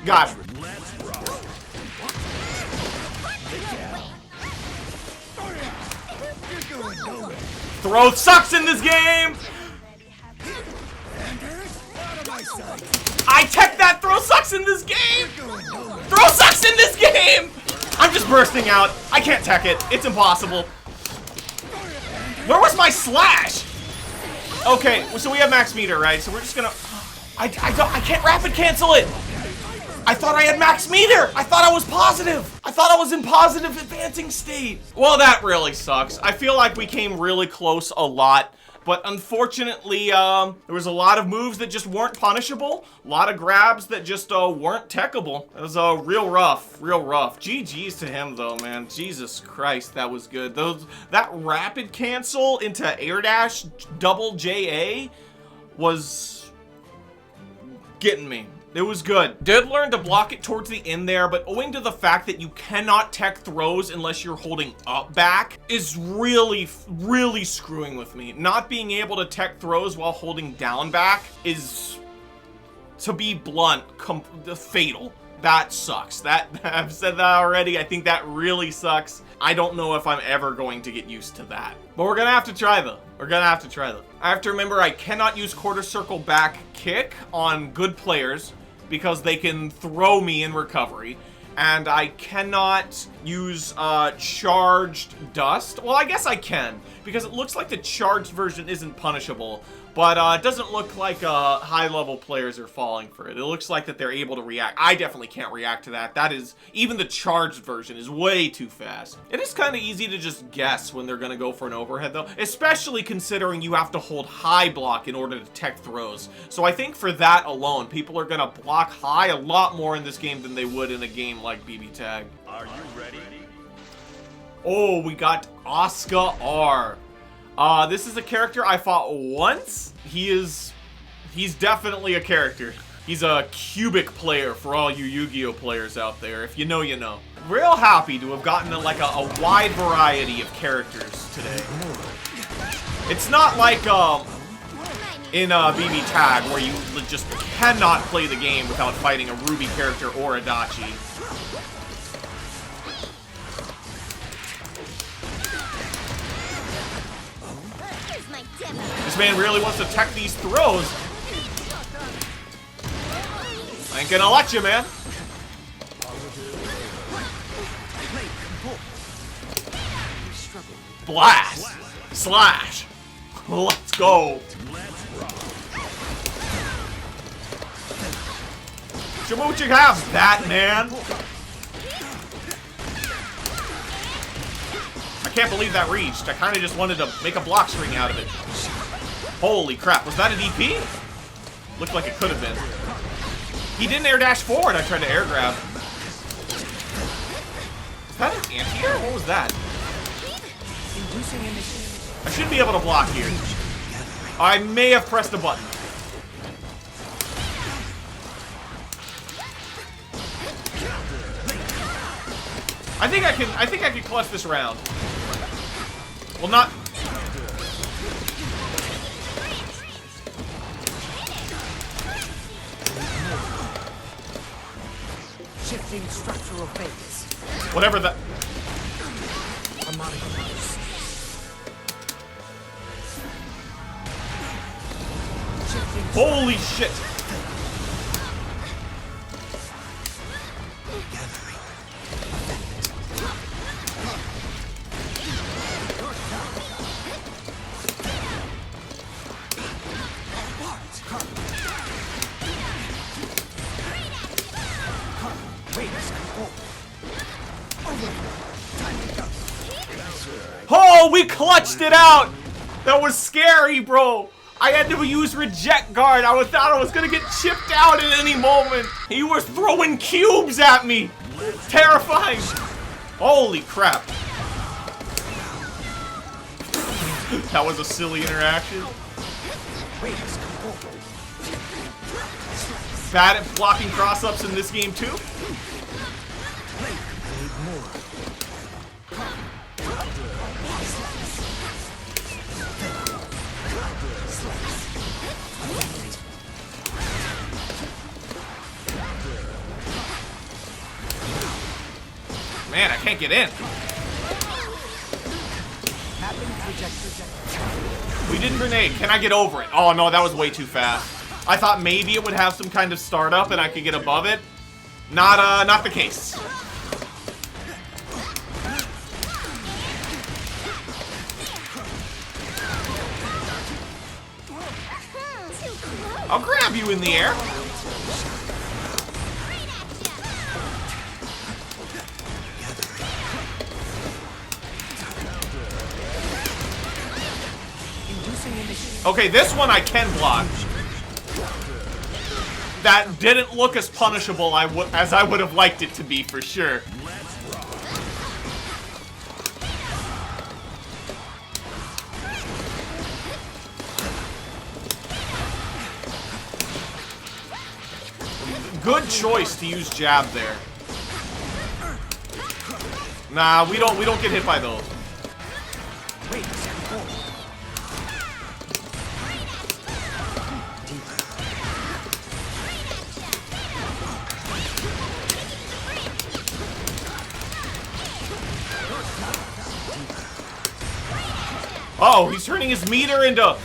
Got it. Throw sucks in this game! I tech that! Throw sucks in this game! Throw sucks in this game! I'm just bursting out. I can't tech it. It's impossible. Where was my slash? Okay, so we have max meter, right? So we're just gonna... I can't rapid cancel it! I thought I had max meter. I thought I was positive. I thought I was in positive advancing state. Well, that really sucks. I feel like we came really close a lot. But unfortunately, there was a lot of moves that just weren't punishable. A lot of grabs that just weren't techable. It was real rough, real rough. GG's to him though, man. Jesus Christ, that was good. That rapid cancel into air dash double JA was getting me. It was good. Did learn to block it towards the end there, but owing to the fact that you cannot tech throws unless you're holding up back is really, really screwing with me. Not being able to tech throws while holding down back is, to be blunt, fatal. That sucks. I've said that already. I think that really sucks. I don't know if I'm ever going to get used to that. But we're gonna have to try though. We're gonna have to try though. I have to remember I cannot use quarter circle back kick on good players, because they can throw me in recovery, and I cannot use charged dust. Well, I guess I can, because it looks like the charged version isn't punishable, but it doesn't look like high-level players are falling for it. It looks like that they're able to react. I definitely can't react to that. That is, even the charged version is way too fast. It is kind of easy to just guess when they're gonna go for an overhead though, especially considering you have to hold high block in order to tech throws. So I think for that alone, people are gonna block high a lot more in this game than they would in a game like BBTAG. Are you ready? Oh, we got Oscar R. This is a character I fought once. He's definitely a character. He's a cubic player for all you Yu-Gi-Oh players out there. If you know, you know. Real happy to have gotten a wide variety of characters today. It's not like in BBTAG where you just cannot play the game without fighting a Ruby character or a Dachi. This man really wants to tech these throws. I ain't gonna let you, man. Blast! Slash! Let's go! Show me what you have, that man! I can't believe that reached. I kind of just wanted to make a block string out of it. Holy crap, was that a DP? Looked like it could have been. He didn't air dash forward, I tried to air grab. Is that an anti-air? What was that? I should be able to block here. I may have pressed a button. I think I can clutch this round. Well, not. Shifting structural phase. Whatever that. Holy shit! Oh, we clutched it out! That was scary, bro! I had to use reject guard. I thought I was gonna get chipped out at any moment. He was throwing cubes at me. Terrifying. Holy crap. That was a silly interaction. Bad at blocking cross-ups in this game too. Man, I can't get in. We didn't grenade. Can I get over it? Oh no, that was way too fast. I thought maybe it would have some kind of startup and I could get above it. Not the case. I'll grab you in the air. Okay, this one I can block. That didn't look as punishable as I would have liked it to be, for sure. Good choice to use jab there. Nah, we don't get hit by those. Wait. Oh, he's turning his meter into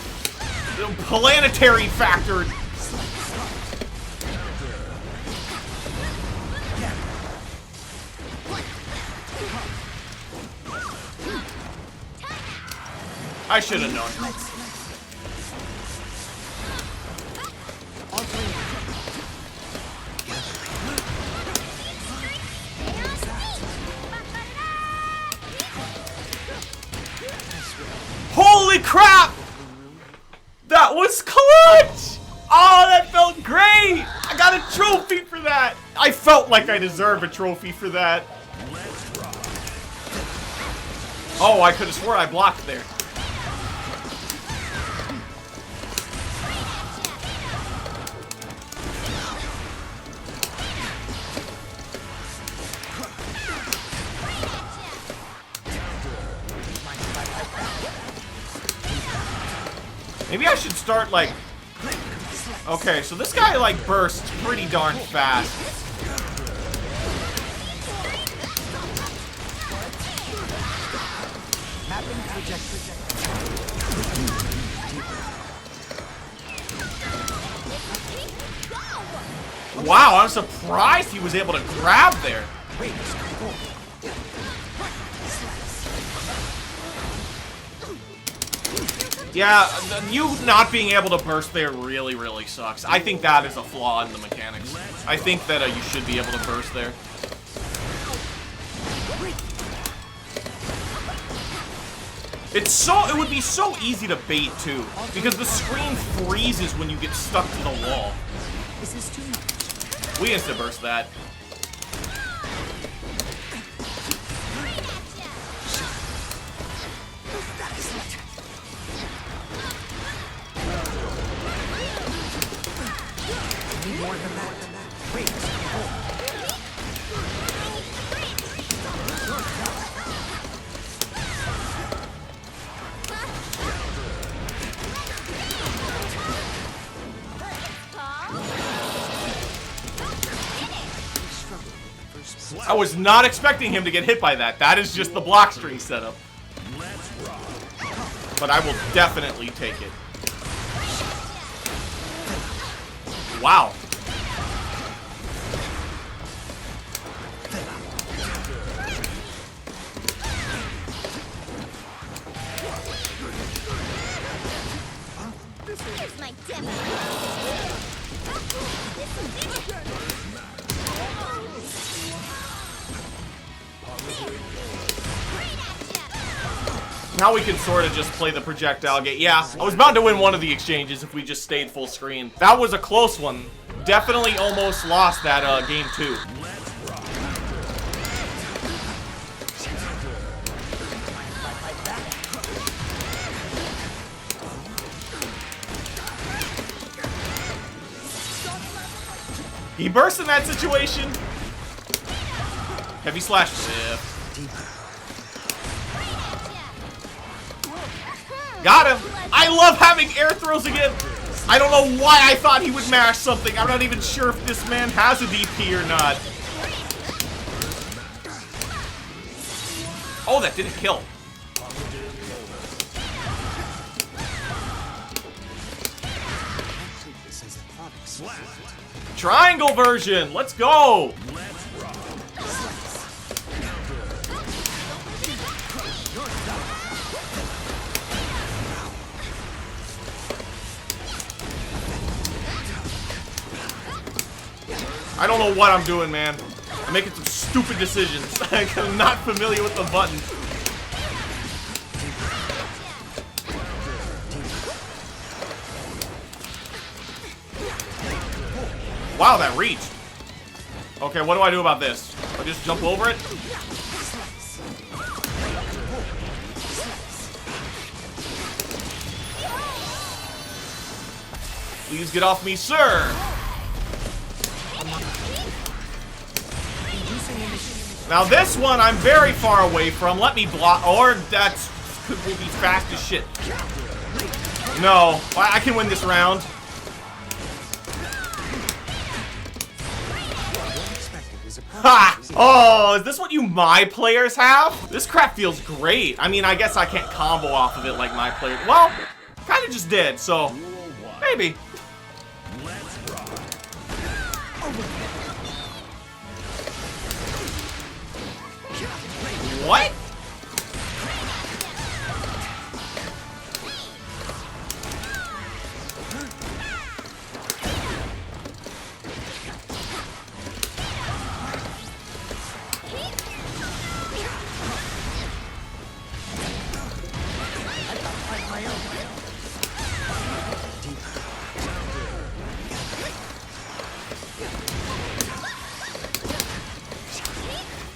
planetary factor. I should have known. Holy crap! That was clutch! Oh, that felt great! I got a trophy for that! I felt like I deserve a trophy for that. Oh, I could have sworn I blocked there. Maybe I should start, like... Okay, so this guy, like, bursts pretty darn fast. Wow, I'm surprised he was able to grab there. Yeah, you not being able to burst there really, really sucks. I think that is a flaw in the mechanics. I think that you should be able to burst there. It would be so easy to bait too, because the screen freezes when you get stuck to the wall. This is too much. We insta burst that. More than that. Wait. I was not expecting him to get hit by that. That is just the block string setup. But I will definitely take it. Wow. Here's my demo. Now we can sort of just play the projectile game. Yeah, I was bound to win one of the exchanges if we just stayed full screen. That was a close one. Definitely almost lost that game 2. He burst in that situation. Heavy slash. Yeah. Got him! I love having air throws again! I don't know why I thought he would mash something. I'm not even sure if this man has a DP or not. Oh, that didn't kill. Triangle version! Let's go! I don't know what I'm doing, man. I'm making some stupid decisions. I'm not familiar with the buttons. Wow, that reached. Okay, what do I do about this? I just jump over it? Please get off me, sir! Now this one I'm very far away from. Let me block, or that's will be fast as shit. No, I can win this round. Ha! Oh, is this what you my players have? This crap feels great. I mean, I guess I can't combo off of it like my players. Well, kind of just did, so maybe. What?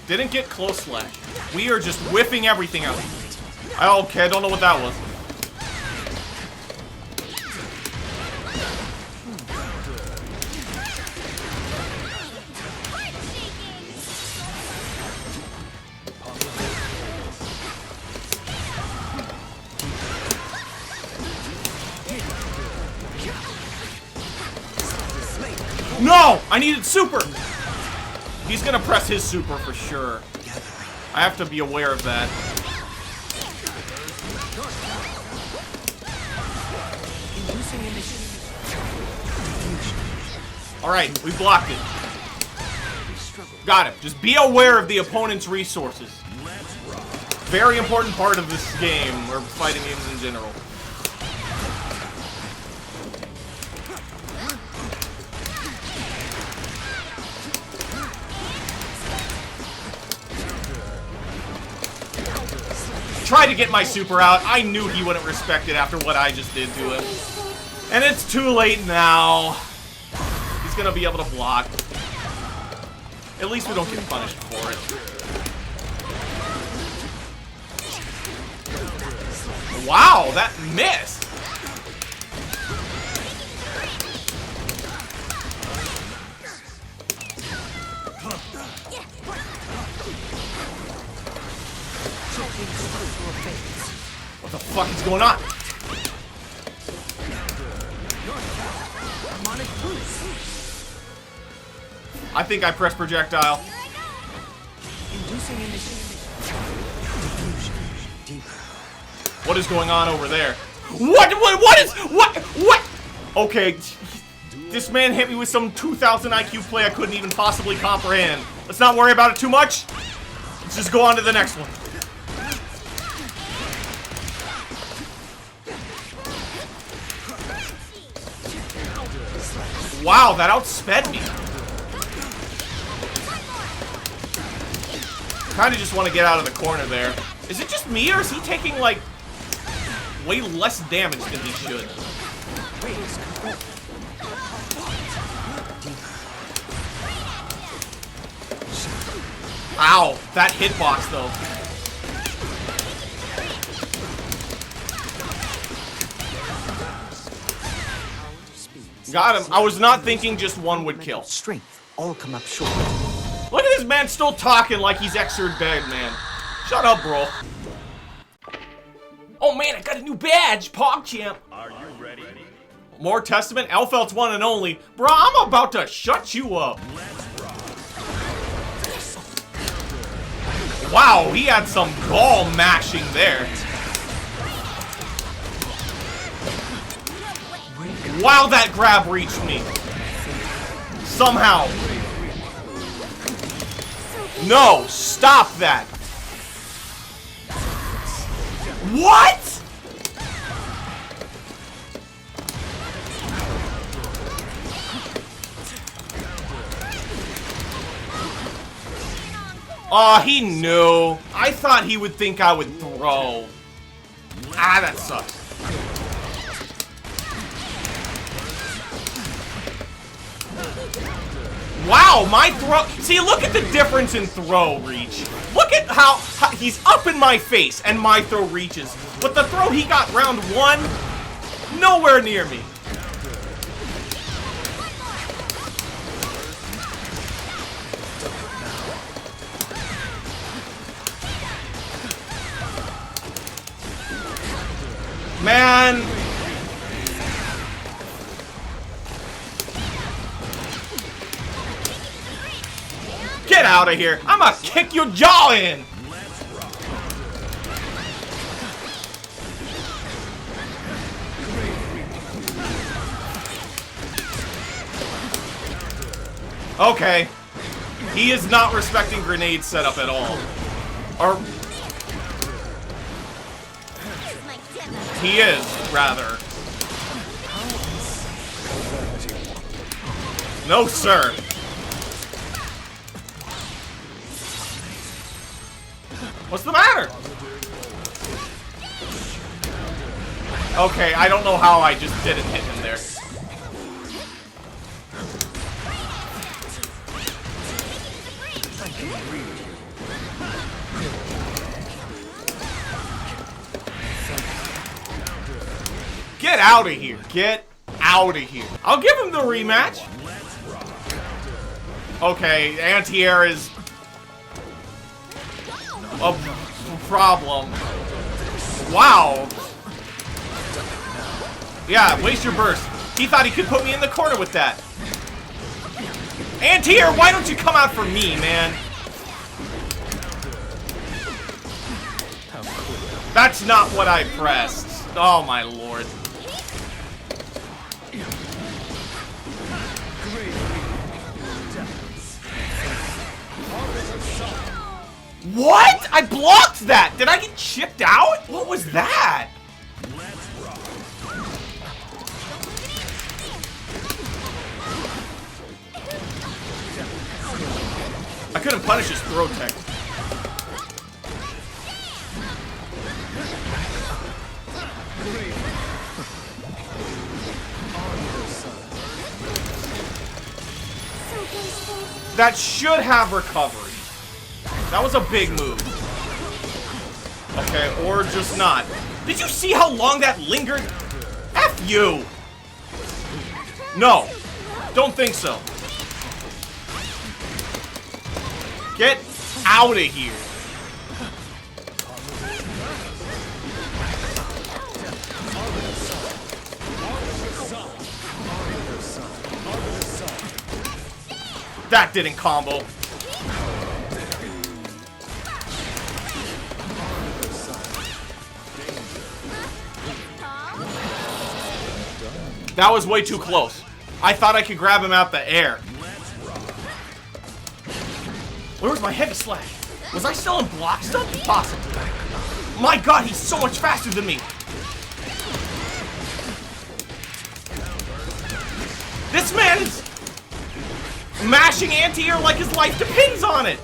Didn't get close slash. We are just whipping everything out. Okay, I don't know what that was. No! I needed super! He's gonna press his super for sure. I have to be aware of that. Alright, we blocked it. Got it. Just be aware of the opponent's resources. Very important part of this game, or fighting games in general. Tried to get my super out. I knew he wouldn't respect it after what I just did to him. And it's too late now. He's gonna be able to block. At least we don't get punished for it. Wow, that missed. What the fuck is going on? I think I pressed projectile. What is going on over there? What? Okay, this man hit me with some 2000 IQ play I couldn't even possibly comprehend. Let's not worry about it too much. Let's just go on to the next one. Wow, that outsped me. Kinda just want to get out of the corner there. Is it just me, or is he taking, like, way less damage than he should? Ow, that hitbox, though. Got him. I was not thinking just one would kill. Strength all come up short. Look at this man still talking like he's extra bad, man. Shut up, bro. Oh man, I got a new badge, PogChamp. Are you ready? More Testament, Elfelt's one and only. Bro, I'm about to shut you up. Wow, he had some ball mashing there. Wow, that grab reached me. Somehow. No, stop that. What? Aw, he knew. I thought he would think I would throw. Ah, that sucks. Wow, my throw. See, look at the difference in throw reach. Look at how he's up in my face and my throw reaches. But the throw he got round 1, nowhere near me. Man. Get out of here. I'm gonna kick your jaw in. Okay. He is not respecting grenade setup at all. Or he is, rather. No, sir. What's the matter? Okay, I don't know how I just didn't hit him there. Get out of here. Get out of here. I'll give him the rematch. Okay, anti-air is a problem. Wow. Yeah, waste your burst. He thought he could put me in the corner with that. Anti-air, why don't you come out for me, man? That's not what I pressed. Oh my lord. What? I blocked that! Did I get chipped out? What was that? I couldn't punish his throw tech. That should have recovery. That was a big move. Okay, or just not. Did you see how long that lingered? F you! No. Don't think so. Get out of here. That didn't combo. That was way too close. I thought I could grab him out the air. Where was my heavy slash? Was I still in block stuff? Possibly. My god, he's so much faster than me. This man is mashing anti-air like his life depends on it.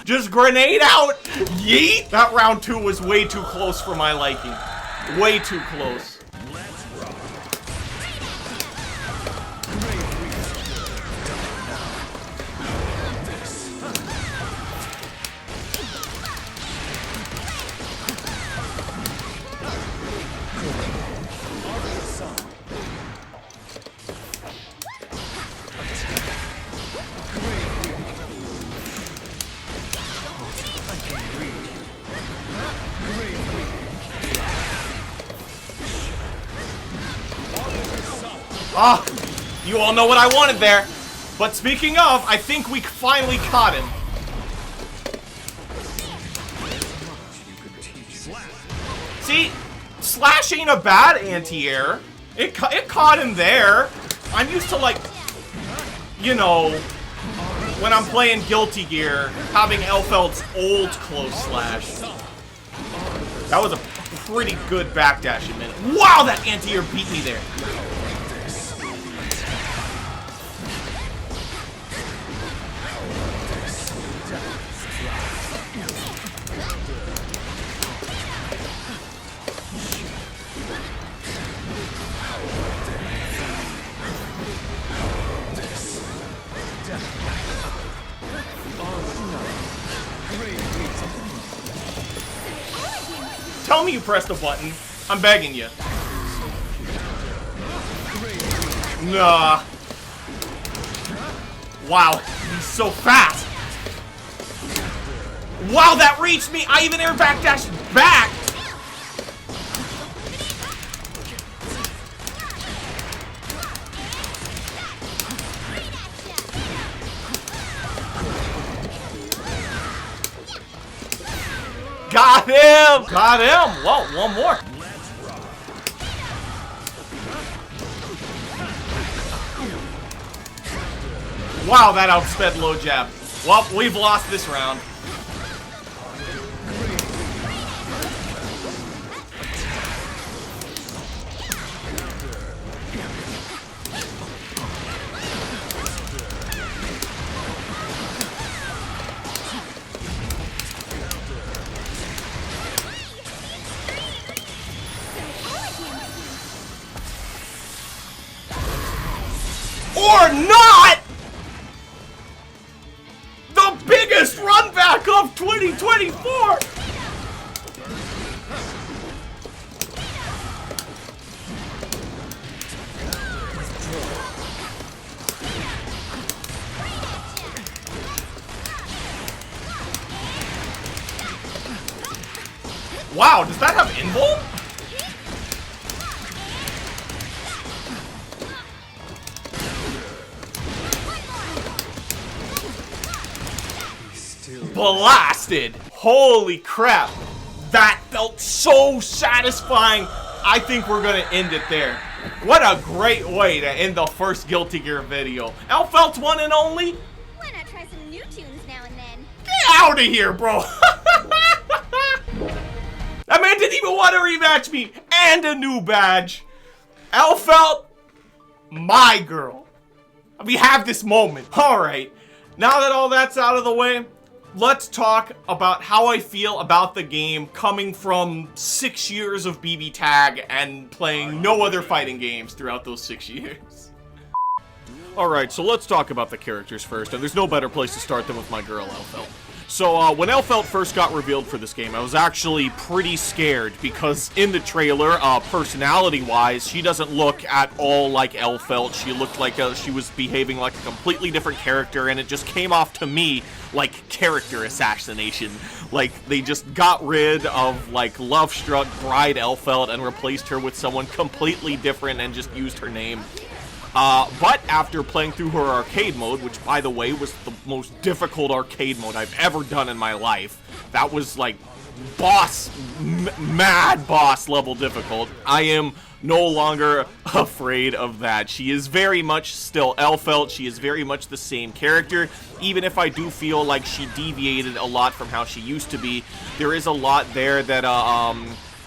Just grenade out. Yeet. That round 2 was way too close for my liking. Way too close. Ah, you all know what I wanted there. But speaking of, I think we finally caught him. See, slash ain't a bad anti-air. It caught him there. I'm used to, like, you know, when I'm playing Guilty Gear, having Elfeld's old close slash. That was a pretty good backdash admit. Wow, that anti-air beat me there. tell me you pressed a button. I'm begging you. Nah. Wow, he's so fast. Wow, that reached me. I even air backdashed back. Got him! Got him! Well, one more. Wow, that outsped low jab. Well, we've lost this round. Or not! The biggest run back of 2024! Wow, does that have invul? Blasted! Holy crap! That felt so satisfying. I think we're gonna end it there. What a great way to end the first Guilty Gear video. Elfelt's one and only. Why not try some new tunes now and then? Get out of here, bro! That man didn't even want to rematch me, and a new badge. Elfelt, my girl. We have this moment. All right, now that all that's out of the way, let's talk about how I feel about the game coming from 6 years of BBTAG and playing no other fighting games throughout those 6 years. Alright, so let's talk about the characters first, and there's no better place to start than with my girl, Elfelt. So, when Elfelt first got revealed for this game, I was actually pretty scared, because in the trailer, personality-wise, she doesn't look at all like Elfelt. She looked like she was behaving like a completely different character, and it just came off to me like character assassination. Like, they just got rid of, like, love-struck bride Elfelt and replaced her with someone completely different and just used her name. But after playing through her arcade mode, which, by the way, was the most difficult arcade mode I've ever done in my life, that was, like, mad boss level difficult, I am no longer afraid of that. She is very much still Elfelt. She is very much the same character, even if I do feel like she deviated a lot from how she used to be. There is a lot there that,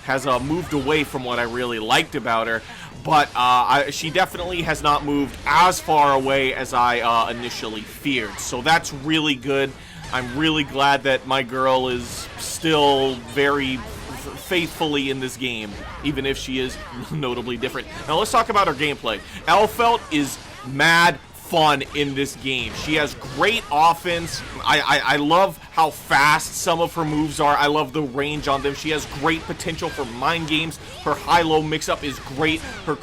has moved away from what I really liked about her. But she definitely has not moved as far away as I initially feared. So that's really good. I'm really glad that my girl is still very faithfully in this game, even if she is notably different. Now let's talk about her gameplay. Elfelt is mad fun in this game. She has great offense. I love how fast some of her moves are. I love the range on them. She has great potential for mind games. Her high-low mix-up is great. Her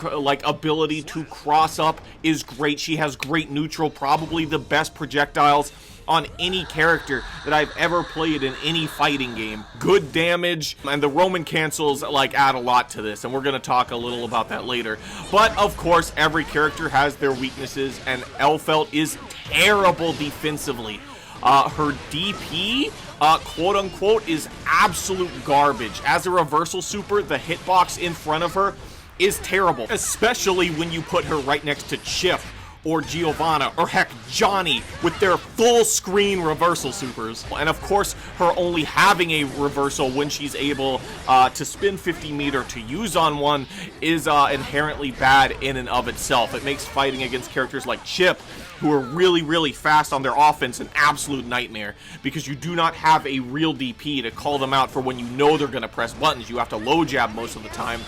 ability to cross up is great. She has great neutral, probably the best projectiles on any character that I've ever played in any fighting game. Good damage, and the Roman cancels add a lot to this, and we're going to talk a little about that later. But of course, every character has their weaknesses, and Elfelt is terrible defensively. Her DP, quote unquote, is absolute garbage. As a reversal super, the hitbox in front of her is terrible, especially when you put her right next to Chip or Giovanna, or heck, Johnny, with their full screen reversal supers. And of course, her only having a reversal when she's able to spin 50 meter to use on one is inherently bad in and of itself. It makes fighting against characters like Chip, who are really, really fast on their offense, an absolute nightmare, because you do not have a real DP to call them out for when you know they're gonna press buttons. You have to low jab most of the time,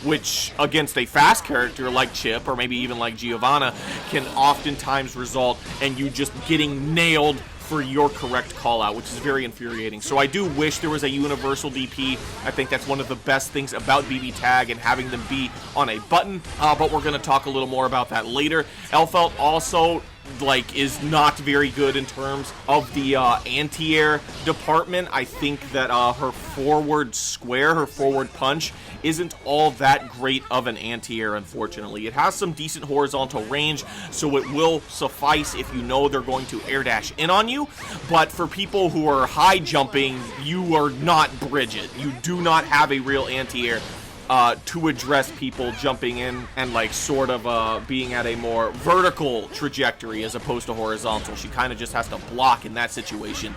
which against a fast character like Chip, or maybe even like Giovanna, can oftentimes result in you just getting nailed for your correct call out, which is very infuriating. So I do wish there was a universal DP. I think that's one of the best things about BBTAG and having them be on a button, but we're going to talk a little more about that later. Elfelt also is not very good in terms of the anti-air department. I think that her forward square, her forward punch, isn't all that great of an anti-air, unfortunately. It has some decent horizontal range, so it will suffice if you know they're going to air dash in on you, but for people who are high jumping, you are not Bridget. You do not have a real anti-air to address people jumping in and sort of being at a more vertical trajectory as opposed to horizontal. She kind of just has to block in that situation.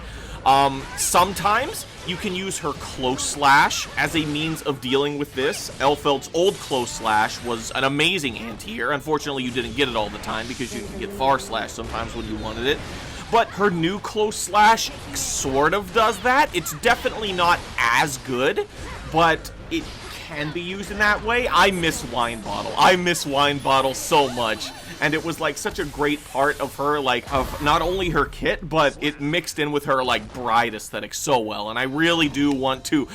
Sometimes you can use her close slash as a means of dealing with this. Elfelt's old close slash was an amazing anti-air. Unfortunately, you didn't get it all the time because you can get far slash sometimes when you wanted it. But her new close slash sort of does that. It's definitely not as good, but it can be used in that way. I miss Wine Bottle. I miss Wine Bottle so much. And it was such a great part of her, of not only her kit, but it mixed in with her bride aesthetic so well. And I really do want to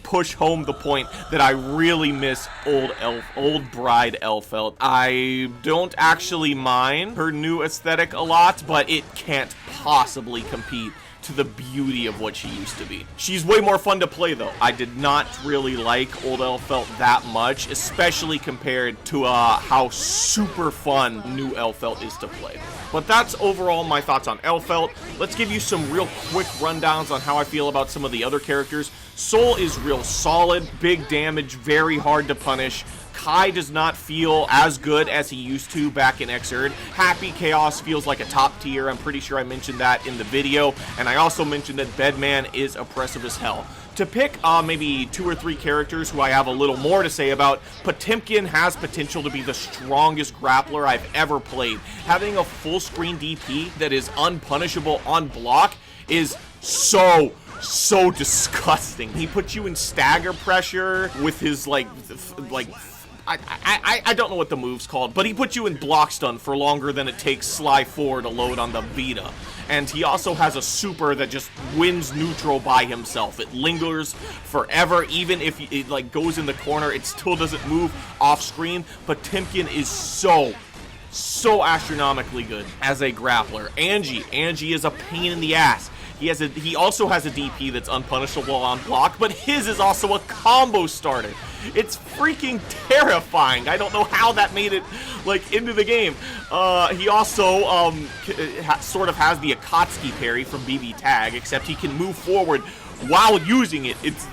push home the point that I really miss old bride Elfelt. I don't actually mind her new aesthetic a lot, but it can't possibly compete to the beauty of what she used to be. She's way more fun to play though. I did not really like old Elfelt that much, especially compared to how super fun new Elfelt is to play. But that's overall my thoughts on Elfelt. Let's give you some real quick rundowns on how I feel about some of the other characters. Soul is real solid, big damage, very hard to punish. Kai does not feel as good as he used to back in Xrd. Happy Chaos feels like a top tier. I'm pretty sure I mentioned that in the video. And I also mentioned that Bedman is oppressive as hell. To pick maybe 2 or 3 characters who I have a little more to say about, Potemkin has potential to be the strongest grappler I've ever played. Having a full screen DP that is unpunishable on block is so disgusting. He puts you in stagger pressure with his I don't know what the move's called, but he puts you in block stun for longer than it takes Sly 4 to load on the Vita. And he also has a super that just wins neutral by himself. It lingers forever, even if it goes in the corner, it still doesn't move off screen. But Potemkin is so astronomically good as a grappler. Angie is a pain in the ass. He also has a DP that's unpunishable on block, but his is also a combo starter. It's freaking terrifying. I don't know how that made it into the game. He also sort of has the Akatsuki parry from BBTAG, except he can move forward while using it. It's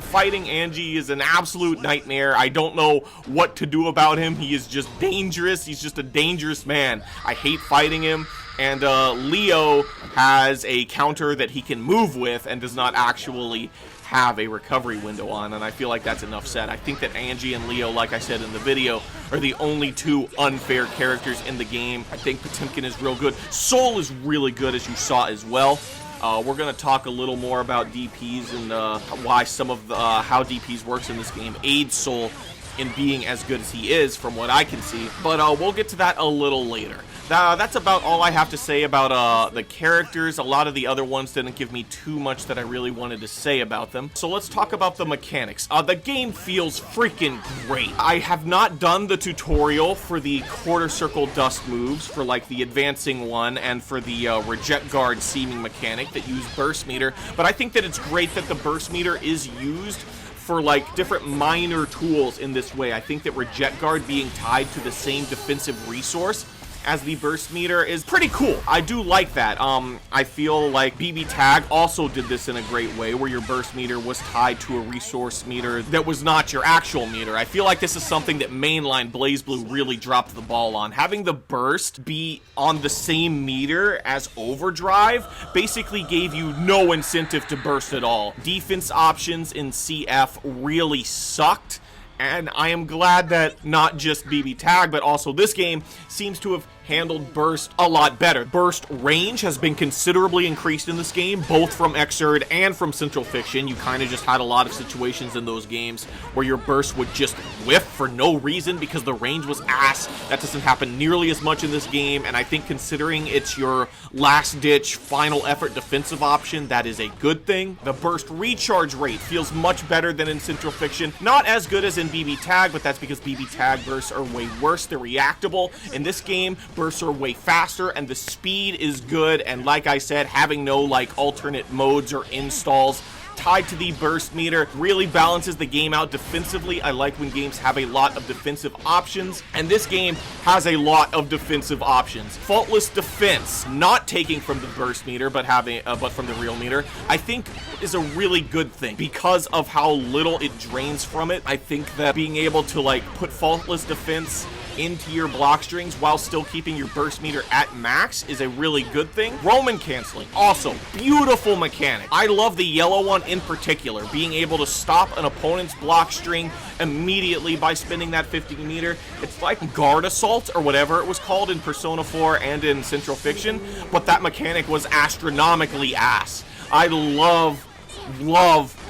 fighting Angie is an absolute nightmare. I don't know what to do about him. He is just dangerous. He's just a dangerous man. I hate fighting him. And Leo has a counter that he can move with and does not actually have a recovery window on, and I feel like that's enough said. I think that Angie and Leo, like I said in the video, are the only 2 unfair characters in the game. I think Potemkin is real good. Soul is really good, as you saw as well. We're going to talk a little more about DPs and why some of the how DPs works in this game aids Soul in being as good as he is, from what I can see. But we'll get to that a little later. That's about all I have to say about the characters. A lot of the other ones didn't give me too much that I really wanted to say about them. So let's talk about the mechanics. The game feels freaking great. I have not done the tutorial for the quarter circle dust moves for the advancing one and for the reject guard seeming mechanic that use burst meter, but I think that it's great that the burst meter is used for different minor tools in this way. I think that reject guard being tied to the same defensive resource as the burst meter is pretty cool. I do like that. I feel like BBTAG also did this in a great way, where your burst meter was tied to a resource meter that was not your actual meter. I feel like this is something that mainline BlazBlue really dropped the ball on. Having the burst be on the same meter as overdrive basically gave you no incentive to burst at all. Defense options in CF really sucked. And I am glad that not just BBTAG, but also this game seems to have handled burst a lot better. Burst range has been considerably increased in this game, both from Xrd and from Central Fiction. You kind of just had a lot of situations in those games where your burst would just whiff for no reason because the range was ass. That doesn't happen nearly as much in this game, and I think considering it's your last-ditch, final effort defensive option, that is a good thing. The burst recharge rate feels much better than in Central Fiction. Not as good as in BBTAG, but that's because BBTAG bursts are way worse. They're reactable. In this game, bursts are way faster, and the speed is good, and like I said, having no like alternate modes or installs tied to the burst meter really balances the game out defensively. I like when games have a lot of defensive options, and this game has a lot of defensive options. Faultless defense, not taking from the burst meter, but having but from the real meter, I think is a really good thing because of how little it drains from it. I think that being able to like put faultless defense into your block strings while still keeping your burst meter at max is a really good thing. Roman canceling, also beautiful mechanic. I love the yellow one in particular, being able to stop an opponent's block string immediately by spinning that 50 meter. It's like guard assault or whatever it was called in Persona 4 and in Central Fiction, but that mechanic was astronomically ass. I love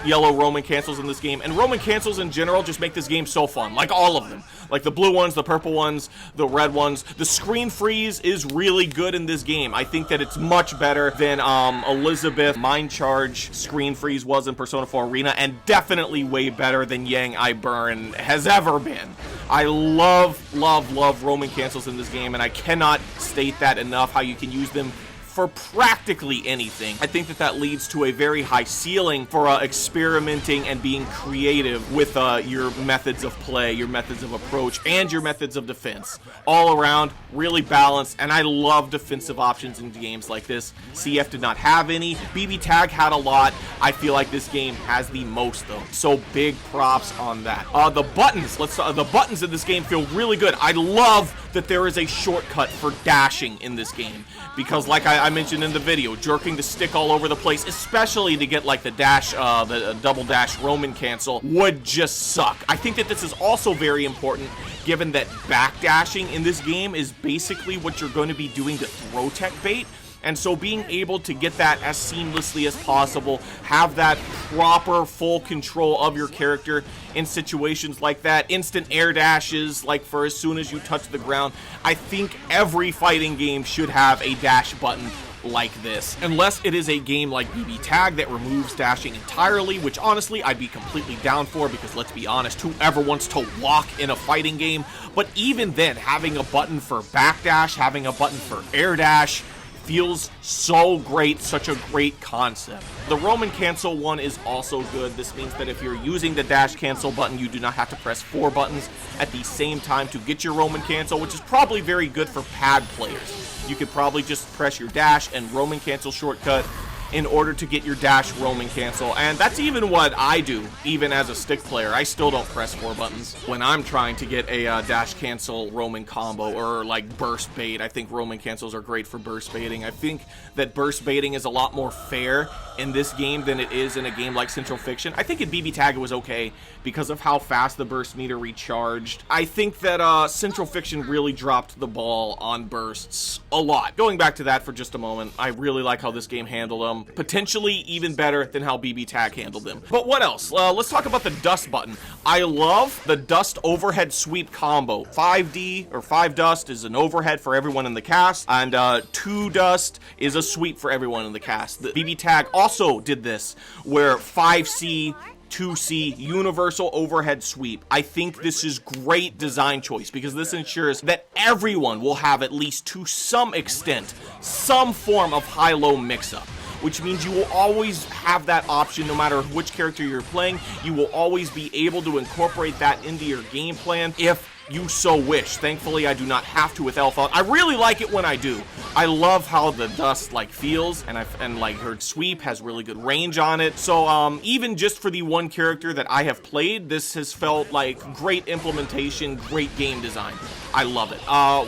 yellow Roman cancels in this game, and Roman cancels in general just make this game so fun, like all of them. Like the blue ones, the purple ones, the red ones. The screen freeze is really good in this game. I think that it's much better than Elizabeth Mind Charge screen freeze was in Persona 4 Arena, and definitely way better than Yang I Burn has ever been. I love Roman cancels in this game, and I cannot state that enough, how you can use them for practically anything. I think that that leads to a very high ceiling for experimenting and being creative with your methods of play, your methods of approach, and your methods of defense. All around, really balanced, and I love defensive options in games like this. CF did not have any. BBTAG had a lot. I feel like this game has the most though. So big props on that. The buttons, the buttons in this game feel really good. I love that there is a shortcut for dashing in this game, because like I mentioned in the video, jerking the stick all over the place, especially to get like the dash, the double dash Roman cancel, would just suck. I think that this is also very important, given that backdashing in this game is basically what you're going to be doing to throw tech bait. And so being able to get that as seamlessly as possible, have that proper full control of your character in situations like that, instant air dashes, like for as soon as you touch the ground. I think every fighting game should have a dash button like this, unless it is a game like BBTAG that removes dashing entirely, which honestly I'd be completely down for, because let's be honest, whoever wants to walk in a fighting game? But even then, having a button for backdash, having a button for air dash, feels so great, such a great concept. The Roman cancel one is also good. This means that if you're using the dash cancel button, you do not have to press 4 buttons at the same time to get your Roman cancel, which is probably very good for pad players. You could probably just press your dash and Roman cancel shortcut in order to get your dash Roman cancel, and that's even what I do, even as a stick player. I still don't press 4 buttons when I'm trying to get a dash cancel Roman combo, or like burst bait. I think Roman cancels are great for burst baiting. I think that burst baiting is a lot more fair in this game than it is in a game like Central Fiction. I think in BBTAG it was okay because of how fast the burst meter recharged. I think that Central Fiction really dropped the ball on bursts a lot. Going back to that for just a moment, I really like how this game handled them. Potentially even better than how BBTAG handled them. But what else? Let's talk about the dust button. I love the dust overhead sweep combo. 5D or 5 dust is an overhead for everyone in the cast, and 2 dust is a sweep for everyone in the cast. The BBTAG also did this, where 5C 2C universal overhead sweep. I think this is great design choice, because this ensures that everyone will have, at least to some extent, some form of high-low mix-up, which means you will always have that option no matter which character you're playing. You will always be able to incorporate that into your game plan if you so wish. Thankfully, I do not have to with Alpha. I really like it when I do. I love how the dust like feels, and like her sweep has really good range on it. So even just for the one character that I have played, this has felt like great implementation, great game design. I love it.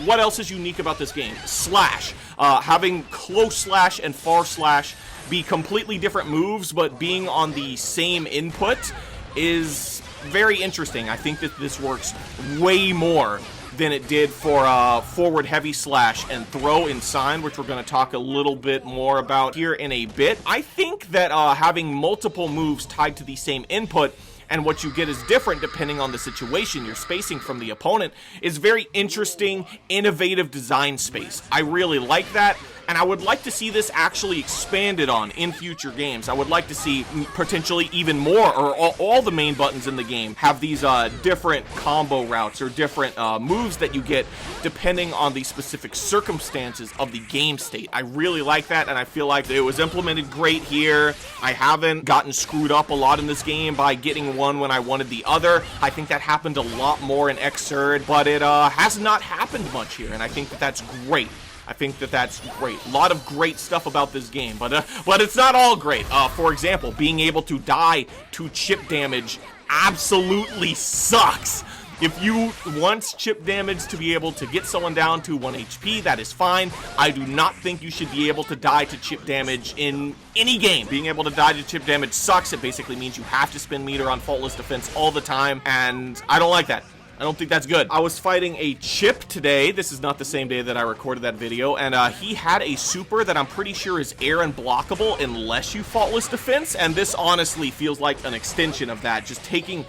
What else is unique about this game? Slash. Having close slash and far slash be completely different moves, but being on the same input is very interesting. I think that this works way more than it did for forward heavy slash and throw in Sign, which we're going to talk a little bit more about here in a bit. I think that having multiple moves tied to the same input and what you get is different depending on the situation, your spacing from the opponent, is very interesting, innovative design space. I really like that, and I would like to see this actually expanded on in future games. I would like to see potentially even more, or all the main buttons in the game have these different combo routes or different moves that you get depending on the specific circumstances of the game state. I really like that, and I feel like it was implemented great here. I haven't gotten screwed up a lot in this game by getting one when I wanted the other. I think that happened a lot more in Xrd, but it has not happened much here, and I think that that's great. I think that that's great. A lot of great stuff about this game, but it's not all great. For example, being able to die to chip damage absolutely sucks. If you want chip damage to be able to get someone down to 1 HP, that is fine. I do not think you should be able to die to chip damage in any game. Being able to die to chip damage sucks. It basically means you have to spend meter on faultless defense all the time, and I don't like that. I don't think that's good. I was fighting a Chip today. This is not the same day that I recorded that video, and he had a super that I'm pretty sure is air unblockable unless you faultless defense, and this honestly feels like an extension of that, just taking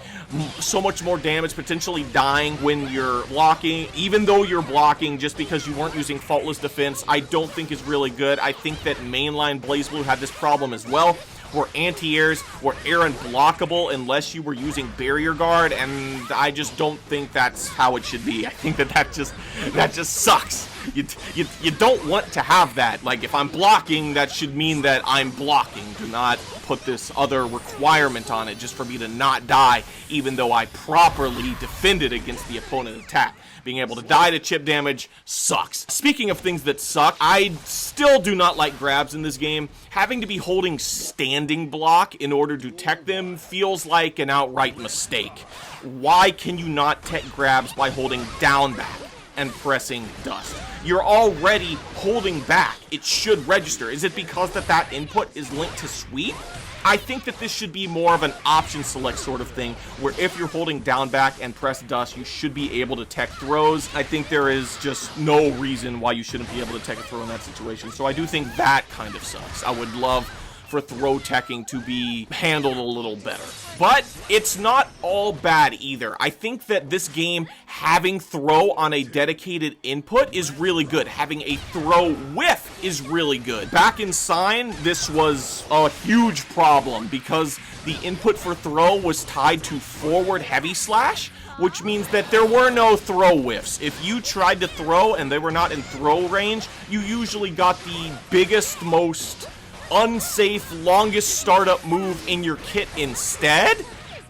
so much more damage, potentially dying when you're blocking, even though you're blocking just because you weren't using faultless defense. I don't think is really good. I think that mainline BlazBlue had this problem as well, where anti-airs were air unblockable unless you were using barrier guard, and I just don't think that's how it should be. I think that just sucks. You don't want to have that. Like, if I'm blocking, that should mean that I'm blocking. Do not put this other requirement on it just for me to not die, even though I properly defended against the opponent attack. Being able to die to chip damage sucks. Speaking of things that suck, I still do not like grabs in this game. Having to be holding standing block in order to tech them feels like an outright mistake. Why can you not tech grabs by holding down back and pressing dust? You're already holding back. It should register. Is it because that input is linked to sweep? I think that this should be more of an option select sort of thing, where if you're holding down back and press dust, you should be able to tech throws. I think there is just no reason why you shouldn't be able to tech a throw in that situation. So I do think that kind of sucks. I would love for throw teching to be handled a little better. But it's not all bad either. I think that this game, having throw on a dedicated input is really good. Having a throw whiff is really good. Back in Sign, this was a huge problem because the input for throw was tied to forward heavy slash, which means that there were no throw whiffs. If you tried to throw and they were not in throw range, you usually got the biggest, most unsafe, longest startup move in your kit instead,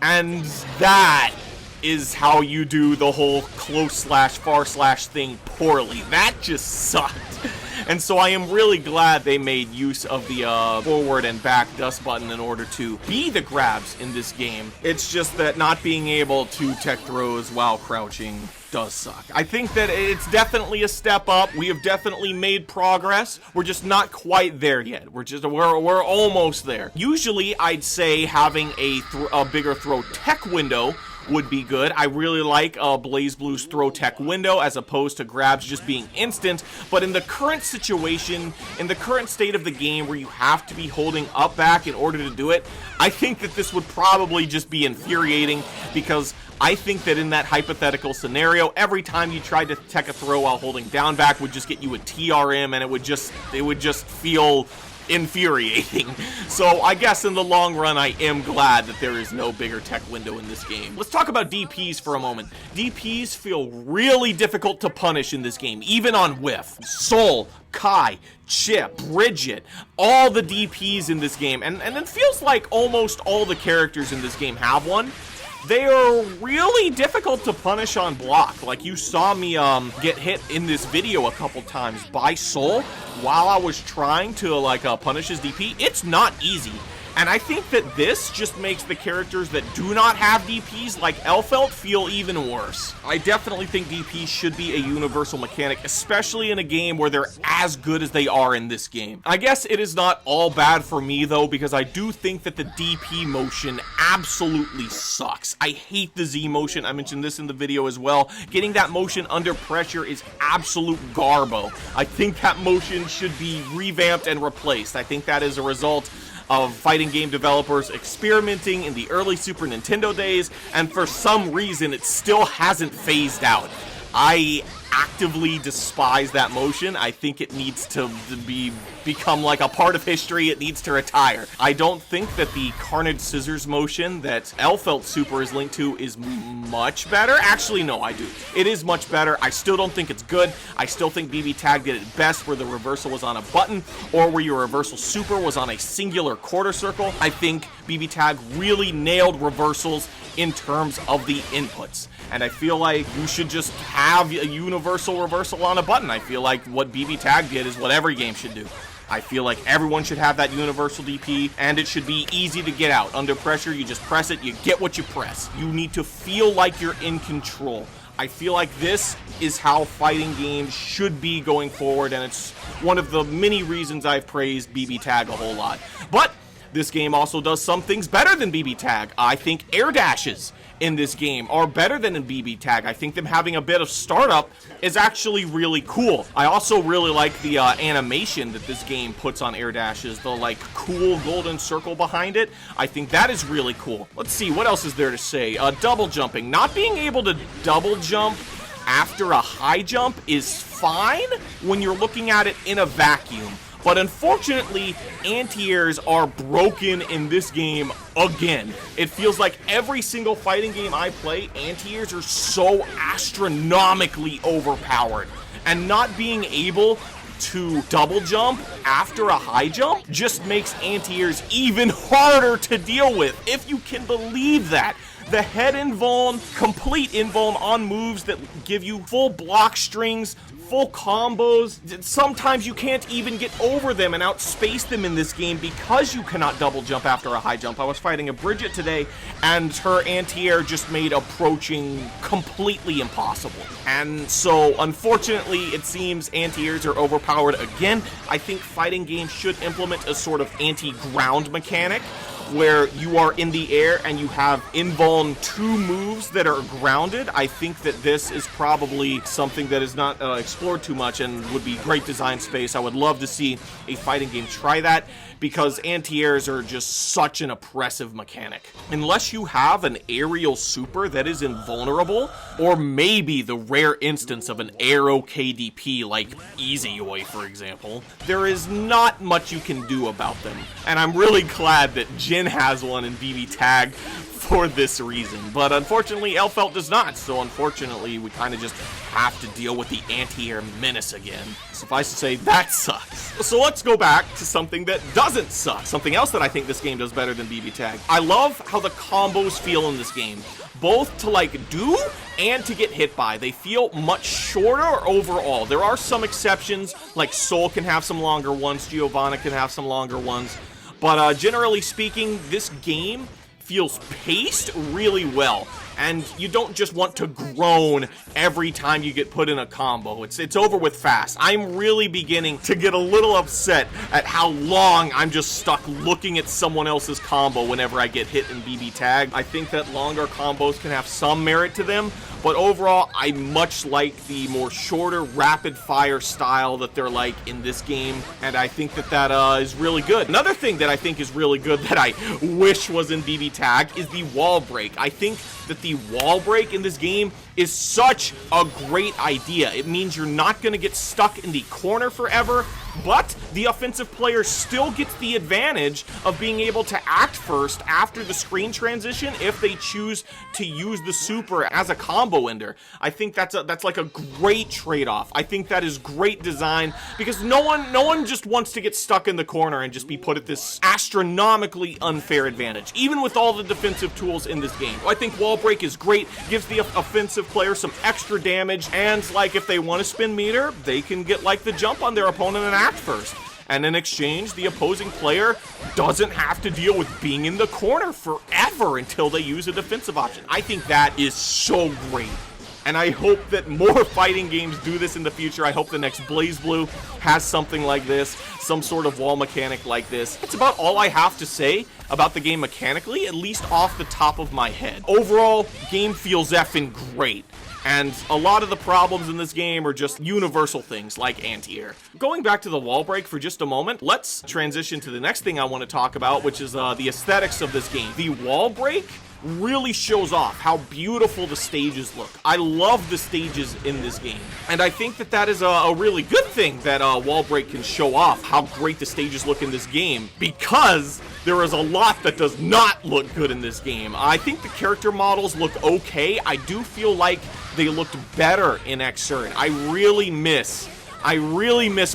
and that is how you do the whole close slash far slash thing poorly. That just sucked. And so I am really glad they made use of the forward and back dust button in order to be the grabs in this game. It's just that not being able to tech throws while crouching does suck. I think that it's definitely a step up. We have definitely made progress. We're just not quite there yet. We're almost there. Usually I'd say having a bigger throw tech window would be good. I really like BlazBlue's throw tech window as opposed to grabs just being instant, but in the current situation, in the current state of the game where you have to be holding up back in order to do it, I think that this would probably just be infuriating, because I think that in that hypothetical scenario, every time you tried to tech a throw while holding down back would just get you a TRM, and it would just feel infuriating. So I guess in the long run, I am glad that there is no bigger tech window in this game. Let's talk about DPs for a moment. DPs feel really difficult to punish in this game, even on whiff. Soul, Kai, Chip, Bridget, all the DPs in this game, and it feels like almost all the characters in this game have one. They are really difficult to punish on block. Like, you saw me get hit in this video a couple times by Soul while I was trying to punish his DP. It's not easy. And I think that this just makes the characters that do not have DPs, like Elfelt, feel even worse. I definitely think DPs should be a universal mechanic, especially in a game where they're as good as they are in this game. I guess it is not all bad for me, though, because I do think that the DP motion absolutely sucks. I hate the Z motion. I mentioned this in the video as well. Getting that motion under pressure is absolute garbo. I think that motion should be revamped and replaced. I think that is a result of fighting game developers experimenting in the early Super Nintendo days, and for some reason it still hasn't phased out. I actively despise that motion. I think it needs to become like a part of history. It needs to retire. I don't think that the Carnage Scissors motion that Elfelt Super is linked to is much better. Actually, no, I do. It is much better. I still don't think it's good. I still think BBTAG did it best where the reversal was on a button or where your reversal super was on a singular quarter circle. I think BBTAG really nailed reversals in terms of the inputs. And I feel like you should just have a universal reversal on a button. I feel like what BBTAG did is what every game should do. I feel like everyone should have that universal DP, and it should be easy to get out. Under pressure, you just press it, you get what you press. You need to feel like you're in control. I feel like this is how fighting games should be going forward, and it's one of the many reasons I've praised BBTAG a whole lot. But this game also does some things better than BBTAG. I think air dashes in this game are better than in BBTAG. I think them having a bit of startup is actually really cool. I also really like the animation that this game puts on air dashes, the like cool golden circle behind it. I think that is really cool. Let's see, what else is there to say? Double jumping. Not being able to double jump after a high jump is fine when you're looking at it in a vacuum. But unfortunately, anti-airs are broken in this game again. It feels like every single fighting game I play, anti-airs are so astronomically overpowered. And not being able to double jump after a high jump just makes anti-airs even harder to deal with, if you can believe that. The head invuln, complete invuln on moves that give you full block strings, full combos. Sometimes you can't even get over them and outspace them in this game because you cannot double jump after a high jump. I was fighting a Bridget today, and her anti-air just made approaching completely impossible. And so, unfortunately, it seems anti-airs are overpowered again. I think fighting games should implement a sort of anti-ground mechanic, where you are in the air and you have invuln 2 moves that are grounded. I think that this is probably something that is not explored too much and would be great design space. I would love to see a fighting game try that, because anti-airs are just such an oppressive mechanic. Unless you have an aerial super that is invulnerable, or maybe the rare instance of an aero KDP like Easy-Oi, for example, there is not much you can do about them. And I'm really glad that Jin has one in BBTAG for this reason. But unfortunately, Elfelt does not, so unfortunately, we kind of just have to deal with the anti-air menace again. Suffice to say, that sucks. So let's go back to something that doesn't suck. Something else that I think this game does better than BBTAG. I love how the combos feel in this game, both to like do and to get hit by. They feel much shorter overall. There are some exceptions, like Soul can have some longer ones, Giovanna can have some longer ones, but generally speaking, this game feels paced really well, and you don't just want to groan every time you get put in a combo. It's over with fast. I'm really beginning to get a little upset at how long I'm just stuck looking at someone else's combo whenever I get hit in BBTAG. I think that longer combos can have some merit to them, but overall, I much like the more shorter, rapid-fire style that they're like in this game, and I think that that is really good. Another thing that I think is really good that I wish was in BBTAG is the wall break. I think that the wall break in this game is such a great idea. It means you're not going to get stuck in the corner forever, but the offensive player still gets the advantage of being able to act first after the screen transition if they choose to use the super as a combo ender. I think that's like a great trade-off. I think that is great design, because no one just wants to get stuck in the corner and just be put at this astronomically unfair advantage, even with all the defensive tools in this game. I think wall break is great, gives the offensive player some extra damage, and like if they want to spin meter, they can get like the jump on their opponent and act first. and in exchange, the opposing player doesn't have to deal with being in the corner forever until they use a defensive option. I think that is so great. And I hope that more fighting games do this in the future. I hope the next BlazBlue has something like this, some sort of wall mechanic like this. That's about all I have to say about the game mechanically, at least off the top of my head. Overall, game feels effing great. And a lot of the problems in this game are just universal things like anti-air. Going back to the wall break for just a moment, let's transition to the next thing I want to talk about, which is the aesthetics of this game. The wall break really shows off how beautiful the stages look. I love the stages in this game, and I think that that is a really good thing that wall break can show off how great the stages look in this game, because there is a lot that does not look good in this game. I think the character models look okay. I do feel like they looked better in Xrd. I really miss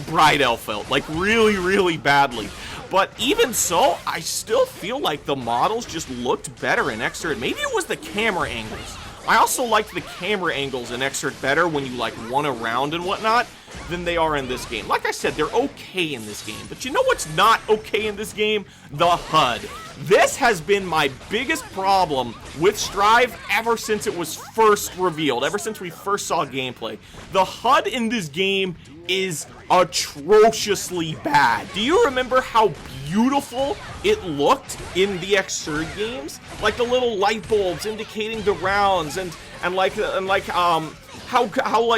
Bride Elfelt, like really badly. But even so, I still feel like the models just looked better in Xrd. Maybe it was the camera angles. I also liked the camera angles in Xrd better when you like run around and whatnot than they are in this game. Like I said, they're okay in this game. But you know what's not okay in this game? The HUD. This has been my biggest problem with Strive ever since it was first revealed, ever since we first saw gameplay. The HUD in this game is atrociously bad. Do you remember how beautiful it looked in the Xrd games? Like the little light bulbs indicating the rounds, and how like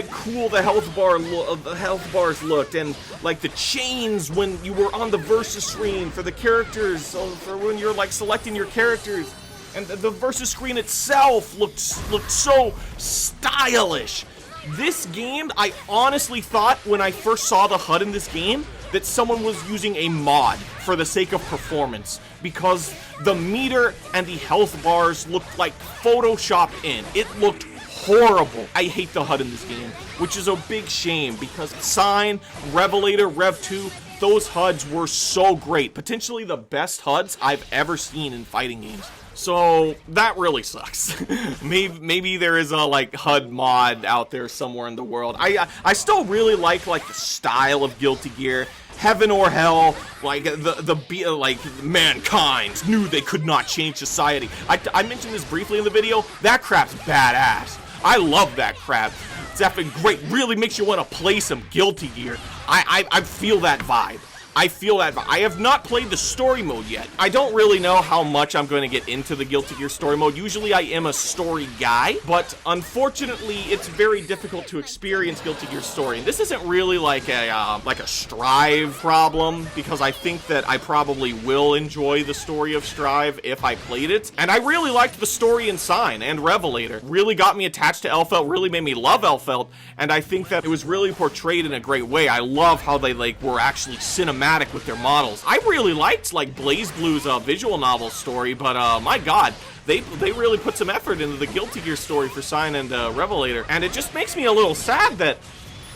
cool the health bars looked, and like the chains when you were on the versus screen for the characters, so for when you're like selecting your characters, and the versus screen itself looked so stylish. This game, I honestly thought when I first saw the HUD in this game that someone was using a mod for the sake of performance, because the meter and the health bars looked like photoshopped in. It looked horrible. I hate the HUD in this game, which is a big shame, because Sign, Revelator, Rev 2, those HUDs were so great. Potentially the best HUDs I've ever seen in fighting games. So that really sucks. maybe there is a like HUD mod out there somewhere in the world. I still really like the style of Guilty Gear. Heaven or Hell, like like mankind knew they could not change society. I mentioned this briefly in the video. That crap's badass. I love that crap. It's effing great. Really makes you want to play some Guilty Gear. I feel that vibe. I feel that. I have not played the story mode yet. I don't really know how much I'm going to get into the Guilty Gear story mode. Usually I am a story guy, but unfortunately it's very difficult to experience Guilty Gear story. And this isn't really like a Strive problem, because I think that I probably will enjoy the story of Strive if I played it. And I really liked the story in Sign and Revelator. Really got me attached to Elfelt, really made me love Elfelt, and I think that it was really portrayed in a great way. I love how they were actually cinematic with their models. I really liked like BlazBlue's visual novel story, but my god, they really put some effort into the Guilty Gear story for Sign and Revelator, and it just makes me a little sad that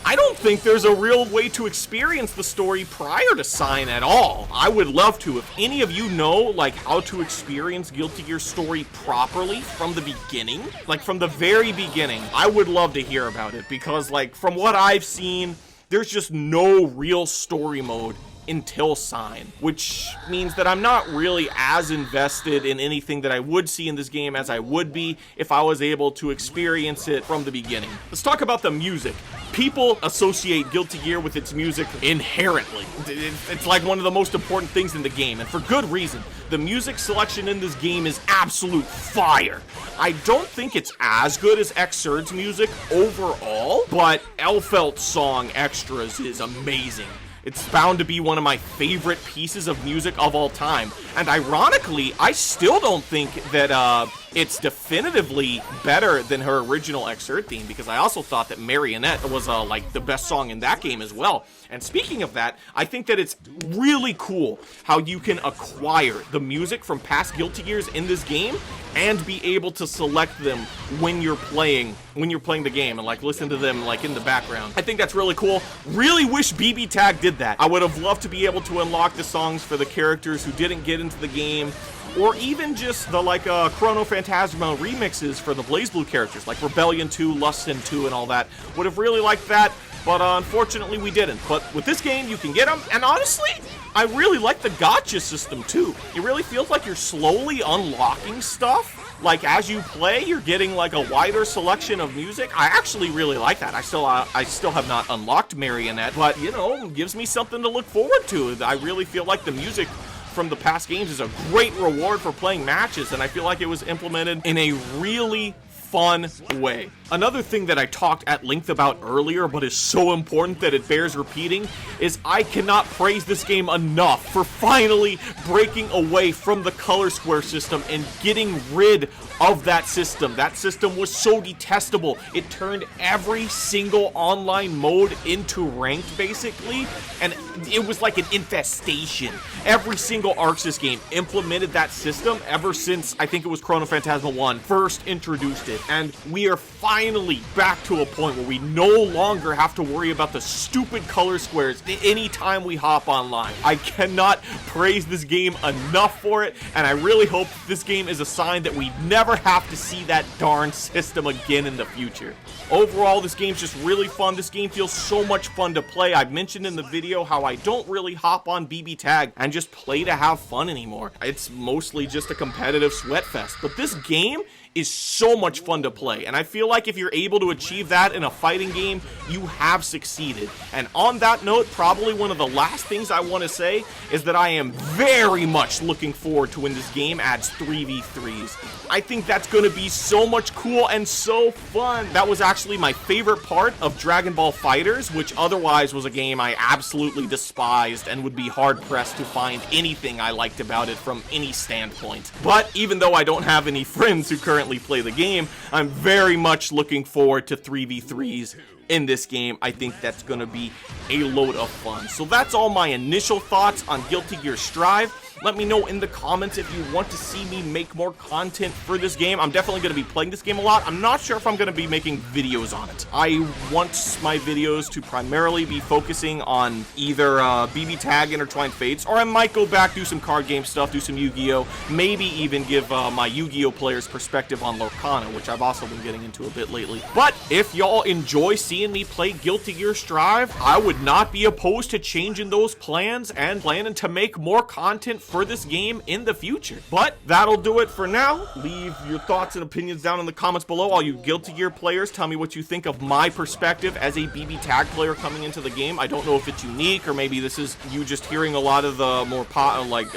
I don't think there's a real way to experience the story prior to Sign at all. I would love to. If any of you know like how to experience Guilty Gear story properly from the beginning, like from the very beginning, I would love to hear about it, because like from what I've seen, there's just no real story mode until Sign, which means that I'm not really as invested in anything that I would see in this game as I would be if I was able to experience it from the beginning. Let's talk about the music. People associate Guilty Gear with its music inherently. It's like one of the most important things in the game, and for good reason. The music selection in this game is absolute fire. I don't think it's as good as Xrd's music overall, but Elfelt's song Extras is amazing. It's bound to be one of my favorite pieces of music of all time. And ironically, I still don't think that it's definitively better than her original Xrd theme, because I also thought that Marionette was like the best song in that game as well. And speaking of that, I think that it's really cool how you can acquire the music from past Guilty Gears in this game and be able to select them when you're playing the game, and like listen to them like in the background. I think that's really cool. Really wish BBTAG did that. I would have loved to be able to unlock the songs for the characters who didn't get into the game, or even just the like Chrono Phantasma remixes for the BlazBlue characters, like Rebellion 2, Lustin 2, and all that. Would have really liked that. but unfortunately we didn't. But with this game, you can get them, and honestly, I really like the gacha system too. It really feels like you're slowly unlocking stuff. Like, as you play, you're getting like a wider selection of music. I actually really like that. I still have not unlocked Marionette, but you know, it gives me something to look forward to. I really feel like the music from the past games is a great reward for playing matches, and I feel like it was implemented in a really fun way. Another thing that I talked at length about earlier, but is so important that it bears repeating, is I cannot praise this game enough for finally breaking away from the color square system and getting rid of that system. That system was so detestable. It turned every single online mode into ranked, basically, and it was like an infestation. Every single Arxis game implemented that system ever since, I think it was Chrono Phantasma 1 first introduced it, and we are finally back to a point where we no longer have to worry about the stupid color squares anytime we hop online. I cannot praise this game enough for it, and I really hope this game is a sign that we never have to see that darn system again in the future. Overall, this game's just really fun. This game feels so much fun to play. I've mentioned in the video how I don't really hop on BBTAG and just play to have fun anymore. It's mostly just a competitive sweat fest, but this game is so much fun to play, and I feel like if you're able to achieve that in a fighting game, you have succeeded. And on that note, probably one of the last things I want to say is that I am very much looking forward to when this game adds 3v3s. I think that's going to be so much cool and so fun. That was actually my favorite part of Dragon Ball FighterZ, which otherwise was a game I absolutely despised and would be hard-pressed to find anything I liked about it from any standpoint. But even though I don't have any friends who currently play the game, I'm very much looking forward to 3v3s in this game. I think that's going to be a load of fun. So that's all my initial thoughts on Guilty Gear Strive. Let me know in the comments if you want to see me make more content for this game. I'm definitely going to be playing this game a lot. I'm not sure if I'm going to be making videos on it. I want my videos to primarily be focusing on either BBTAG Intertwined Fates, or I might go back, do some card game stuff, do some Yu-Gi-Oh! Maybe even give my Yu-Gi-Oh! Players' perspective on Lorcana, which I've also been getting into a bit lately. But if y'all enjoy seeing me play Guilty Gear Strive, I would not be opposed to changing those plans and planning to make more content for this game in the future. But that'll do it for now. Leave your thoughts and opinions down in the comments below. All you Guilty Gear players, tell me what you think of my perspective as a BBTAG player coming into the game. I don't know if it's unique, or maybe this is you just hearing a lot of the more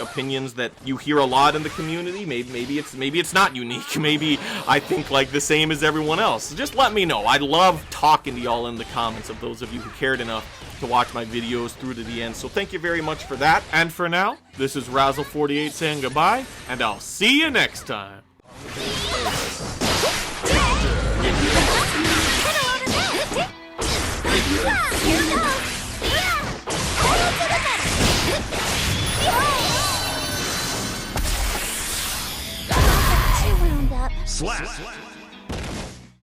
opinions that you hear a lot in the community. Maybe it's not unique. Maybe I think like the same as everyone else. So just let me know. I love talking to y'all in the comments, of those of you who cared enough to watch my videos through to the end. So thank you very much for that. And for now, this is Razzle48 saying goodbye, and I'll see you next time. Too wound up. Slap!